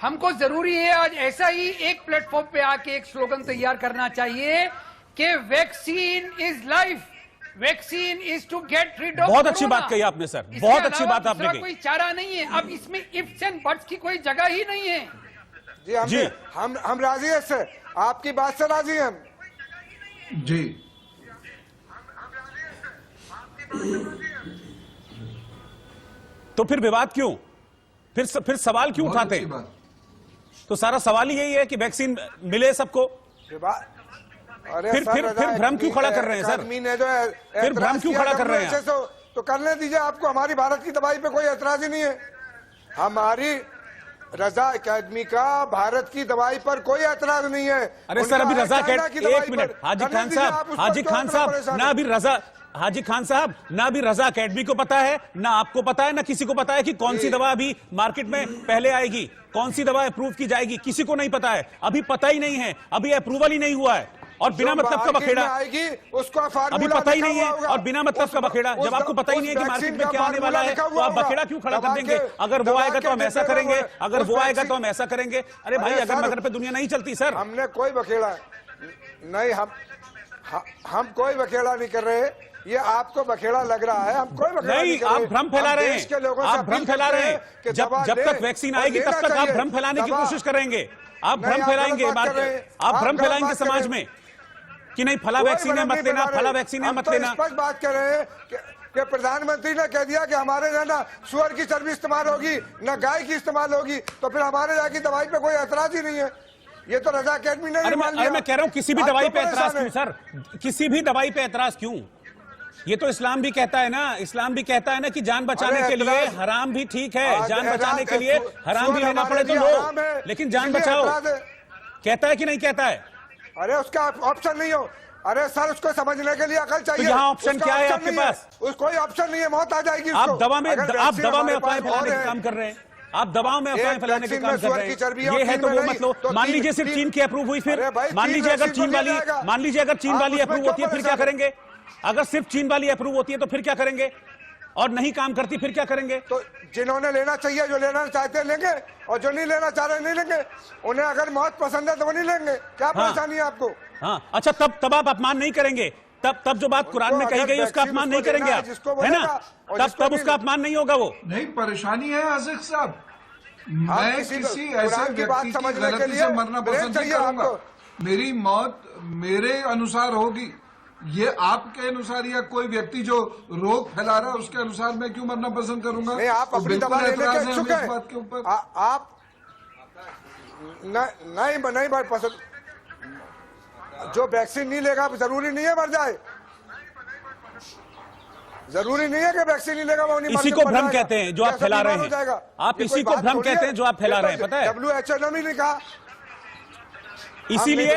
हमको जरूरी है आज ऐसा ही एक प्लेटफॉर्म पे आके एक स्लोगन तैयार करना चाहिए कि vaccine is life, vaccine is to get rid of. बहुत अच्छी बात कही आपने सर, बहुत अच्छी बात आपने कही। कोई चारा नहीं है, अब इसमें इफ्स एंड बट्स की कोई जगह ही नहीं है। जी हम राजी हैं इससे, आपकी बात से राजी हैं हम। जी तो फिर विवाद क्यों? फिर सवाल क्यों उठाते हैं? तो सारा सवाल ही यही है कि वैक्सीन मिले सबको। अरे फिर भ्रम क्यों खड़ा कर रहे हैं सर? फिर भ्रम क्यों खड़ा कर रहे हैं? तो करने दीजिए, आपको हमारी भारत की दवाई पे कोई एतराज ही नहीं है। हमारी रजा एकेडमी का भारत की दवाई पर कोई एतराज नहीं है। अरे सर, अभी रजा एकेडमी, एक मिनट हाजी खान साहब, हाजी खान साहब, ना भी रजा एकेडमी को पता है, ना आपको पता है, ना किसी को पता है कि कौन सी दवा अभी मार्केट में पहले आएगी, कौन सी दवा अप्रूव की जाएगी, किसी को नहीं पता है। अभी पता ही नहीं है, अभी अप्रूवल ही नहीं हुआ है और बिना मतलब का बखेड़ा आएगी उसको अभी पता ही नहीं है और बिना मतलब का बखेड़ा। जब आपको पता ही नहीं है कि मार्केट में क्या आने वाला है तो आप बखेड़ा क्यों खड़ा कर देंगे? अगर वो आएगा तो हम ऐसा करेंगे, अगर वो आएगा तो हम ऐसा करेंगे। अरे भाई, अगर मगर पे दुनिया नहीं चलती सर। हमने कोई बखेड़ा नहीं, हम कोई बखेड़ा नहीं कर रहे। ये आपको बखेड़ा लग रहा है, हम कोई बखेड़ा नहीं कर रहे। आप भ्रम फैला रहे हैं, आप भ्रम फैला रहे हैं। जब तक वैक्सीन आएगी तब तक आप भ्रम फैलाने की कोशिश करेंगे, आप भ्रम फैलाएंगे, आप भ्रम फैलाएंगे समाज में कि नहीं फला वैक्सीन है मत लेना, फला वैक्सीन है मत लेना। स्पष्ट बात कर रहे हैं कि प्रधानमंत्री ने कह दिया कि हमारे यहाँ ना सुअर की चर्बी इस्तेमाल होगी, ना गाय की इस्तेमाल होगी, तो फिर हमारे यहाँ की दवाई पे कोई एतराज ही नहीं है। ये तो रजा एकेडमी ने मान लिया। मैं कह रहा हूँ किसी भी दवाई पे एतराज क्यों सर? किसी भी दवाई पे एतराज क्यों? ये तो इस्लाम भी कहता है ना, इस्लाम भी कहता है ना कि जान बचाने के लिए हराम भी ठीक है, जान बचाने के लिए हराम भी लेना पड़े तो लो, लेकिन जान बचाओ। कहता है कि नहीं कहता है? अरे उसका ऑप्शन नहीं हो। अरे सर, उसको समझने के लिए अकल चाहिए। तो यहाँ ऑप्शन क्या है आपके पास? कोई ऑप्शन नहीं है, मौत आ जाएगी। आप दवा में अफवाहें फैलाने का काम कर रहे हैं, आप दवाओं में अफवाहें फैलाने का काम कर रहे हैं। ये है तो वो मतलब मान लीजिए सिर्फ चीन की अप्रूव हुई, फिर मान लीजिए अगर चीन वाली अप्रूव होती है फिर क्या करेंगे? अगर सिर्फ चीन वाली अप्रूव होती है तो फिर क्या करेंगे? और नहीं काम करती फिर क्या करेंगे? तो जिन्होंने लेना चाहिए, जो लेना चाहते हैं लेंगे, और जो नहीं लेना चाह रहे नहीं लेंगे। उन्हें अगर मौत पसंद है तो वो नहीं लेंगे। क्या परेशानी है आपको? हाँ, अच्छा, तब आप अपमान नहीं करेंगे? तब जो बात कुरान में कही गई उसका अपमान नहीं करेंगे आप, है ना? तब उसका अपमान नहीं होगा। वो नहीं, परेशानी है आसिफ साहब, मैं किसी ऐसे व्यक्ति की गलती से मरना पसंद नहीं करूंगा। मेरी मौत मेरे अनुसार होगी, ये आपके अनुसार या कोई व्यक्ति जो रोग फैला रहा है उसके अनुसार मैं क्यों मरना पसंद करूंगा? नहीं, आप अपनी दवा लेने के इच्छुक हैं। बात के ऊपर आप नहीं पसंद। जो वैक्सीन नहीं लेगा जरूरी नहीं है मर जाए, जरूरी नहीं है कि वैक्सीन नहीं लेगा वो नहीं। इसी को भ्रम कहते हैं जो आप फैला रहे हैं। आप इसी को भ्रम कहते हैं जो आप फैला रहे हैं, पता है? WHO ने नहीं कहा। इसीलिए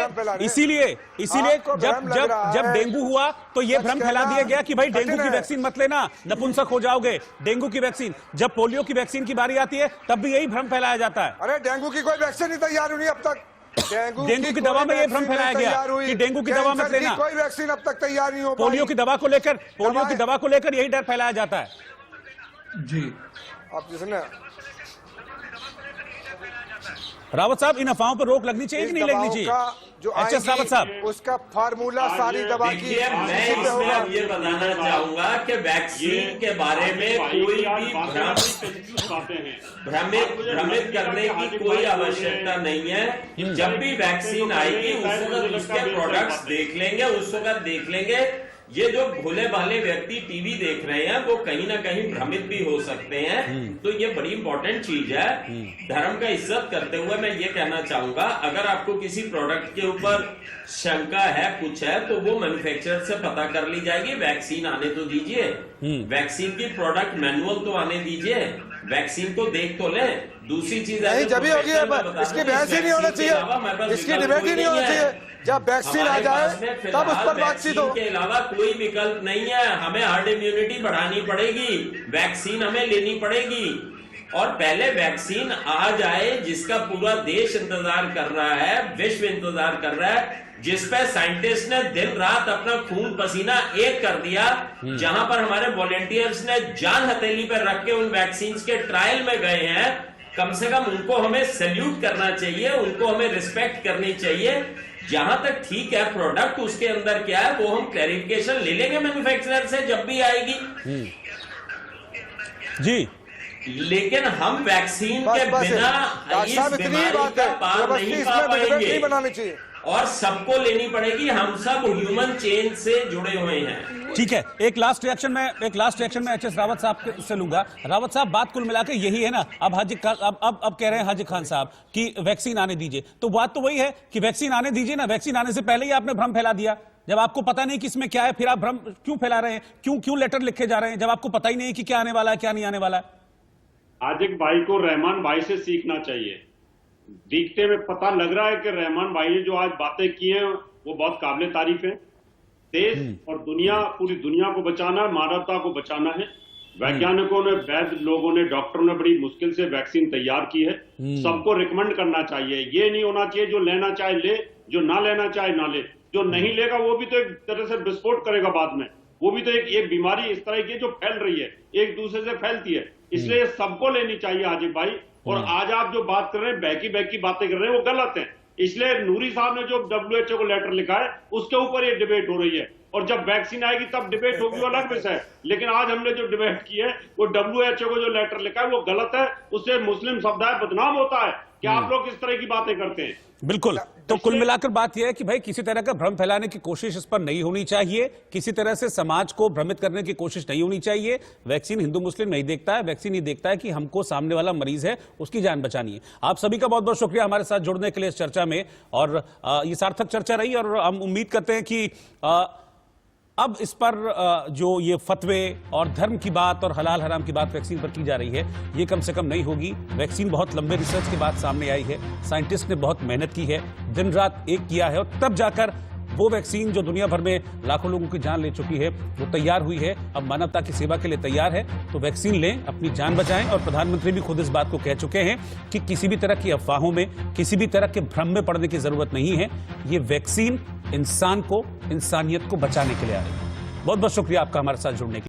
जब डेंगू हुआ तो ये भ्रम फैला दिया गया कि भाई डेंगू की वैक्सीन मत लेना, नपुंसक हो जाओगे। डेंगू की वैक्सीन, जब पोलियो की वैक्सीन की बारी आती है तब भी यही भ्रम फैलाया जाता है। अरे डेंगू की कोई वैक्सीन नहीं तैयार हुई अब तक। डेंगू की दवा में ये भ्रम फैलाया गया कि डेंगू की दवा मत लेना, कोई वैक्सीन अब तक तैयार नहीं हो। पोलियो की दवा को लेकर यही डर फैलाया जाता है। जी, अब जिसने रावत साहब, इन अफवाहों पर रोक लगनी चाहिए कि नहीं लगनी चाहिए? जो एचएस रावत साहब, उसका फार्मूला सारी दवा की देखिए, मैं इसमें ये बताना चाहूंगा कि वैक्सीन के बारे में कोई भी भ्रमित करने की कोई आवश्यकता नहीं है। जब भी वैक्सीन आएगी उस वक्त उसके प्रोडक्ट्स देख लेंगे, उस वक्त देख लेंगे। ये जो भोले भाले व्यक्ति टीवी देख रहे हैं वो कहीं ना कहीं भ्रमित भी हो सकते हैं, तो ये बड़ी इंपॉर्टेंट चीज है। धर्म का इज्जत करते हुए मैं ये कहना चाहूंगा, अगर आपको किसी प्रोडक्ट के ऊपर शंका है, कुछ है, तो वो मैन्युफैक्चरर से पता कर ली जाएगी। वैक्सीन आने तो दीजिए, वैक्सीन की प्रोडक्ट मैनुअल तो आने दीजिए, वैक्सीन को देख तो लें। दूसरी चीज है, जब भी होगी इसकी बहस ही नहीं होना चाहिए, इसकी डिबेट ही नहीं होना चाहिए। जब वैक्सीन आ जाए तब उस पर बातचीत हो। के अलावा कोई विकल्प नहीं है। हमें हर्ड इम्यूनिटी बढ़ानी पड़ेगी, वैक्सीन हमें लेनी पड़ेगी, और पहले वैक्सीन आ जाए जिसका पूरा देश इंतजार कर रहा है, विश्व इंतजार कर रहा है, जिस पे साइंटिस्ट ने दिन रात अपना खून पसीना एक कर दिया, जहां पर हमारे वॉलेंटियर्स ने जान हथेली पर रख के उन वैक्सीन के ट्रायल में गए हैं। कम से कम उनको हमें सैल्यूट करना चाहिए, उनको हमें रिस्पेक्ट करनी चाहिए। जहां तक ठीक है प्रोडक्ट उसके अंदर क्या है वो हम क्लैरिफिकेशन ले लेंगे मैन्युफैक्चरर से जब भी आएगी जी, लेकिन हम वैक्सीन के बिना इस बीमारी का पार नहीं पा पाएंगे बनानी चाहिए और सबको लेनी पड़ेगी। हम सब ह्यूमन चेन से जुड़े हुए हैं। ठीक है, एक लास्ट रिएक्शन में एचएस रावत साहब से लूंगा। रावत साहब, बात कुल मिलाकर यही है ना, अब अब कह रहे हैं हाजी खान साहब कि वैक्सीन आने दीजिए, तो बात तो वही है कि वैक्सीन आने दीजिए ना। वैक्सीन आने से पहले ही आपने भ्रम फैला दिया। जब आपको पता नहीं कि इसमें क्या है, फिर आप भ्रम क्यों फैला रहे हैं? क्यों लेटर लिखे जा रहे हैं जब आपको पता ही नहीं कि क्या आने वाला है, क्या नहीं आने वाला है? आजिक भाई को रहमान भाई से सीखना चाहिए। दिखते में पता लग रहा है कि रहमान भाई ने जो आज बातें की हैं वो बहुत काबिल तारीफ है। देश और दुनिया, पूरी दुनिया को बचाना है, मानवता को बचाना है। वैज्ञानिकों ने, वैद्य लोगों ने, डॉक्टरों ने बड़ी मुश्किल से वैक्सीन तैयार की है। सबको रिकमेंड करना चाहिए। ये नहीं होना चाहिए जो लेना चाहे ले, जो ना लेना चाहे ना ले। जो नहीं लेगा वो भी तो एक तरह से विस्फोट करेगा बाद में। वो भी तो एक बीमारी इस तरह की है जो फैल रही है, एक दूसरे से फैलती है। इसलिए सबको लेनी चाहिए आजिब भाई। और आज आप जो बात कर रहे हैं, बहकी बातें कर रहे हैं, वो गलत है। इसलिए नूरी साहब ने जो WHO को लेटर लिखा है उसके ऊपर ये डिबेट हो रही है, और जब वैक्सीन आएगी तब डिबेट होगी, वो अलग विषय है। लेकिन आज हमने जो डिबेट की है वो WHO को जो लेटर लिखा है वो गलत है। उससे मुस्लिम समुदाय बदनाम होता है कि आप लोग इस तरह की बातें करते हैं। बिल्कुल, तो कुल मिलाकर बात यह है कि भाई किसी तरह का भ्रम फैलाने की कोशिश इस पर नहीं होनी चाहिए, किसी तरह से समाज को भ्रमित करने की कोशिश नहीं होनी चाहिए। वैक्सीन हिंदू मुस्लिम नहीं देखता है, वैक्सीन ये देखता है कि हमको सामने वाला मरीज है उसकी जान बचानी है। आप सभी का बहुत बहुत शुक्रिया हमारे साथ जुड़ने के लिए इस चर्चा में, और ये सार्थक चर्चा रही, और हम उम्मीद करते हैं कि अब इस पर जो ये फतवे और धर्म की बात और हलाल हराम की बात वैक्सीन पर की जा रही है, ये कम से कम नहीं होगी। वैक्सीन बहुत लंबे रिसर्च के बाद सामने आई है, साइंटिस्ट ने बहुत मेहनत की है, दिन रात एक किया है, और तब जाकर वो वैक्सीन जो दुनिया भर में लाखों लोगों की जान ले चुकी है वो तैयार हुई है, अब मानवता की सेवा के लिए तैयार है। तो वैक्सीन लें, अपनी जान बचाएं, और प्रधानमंत्री भी खुद इस बात को कह चुके हैं कि किसी भी तरह की अफवाहों में, किसी भी तरह के भ्रम में पड़ने की जरूरत नहीं है। ये वैक्सीन इंसान को, इंसानियत को बचाने के लिए आ रही है। बहुत बहुत शुक्रिया आपका हमारे साथ जुड़ने के लिए।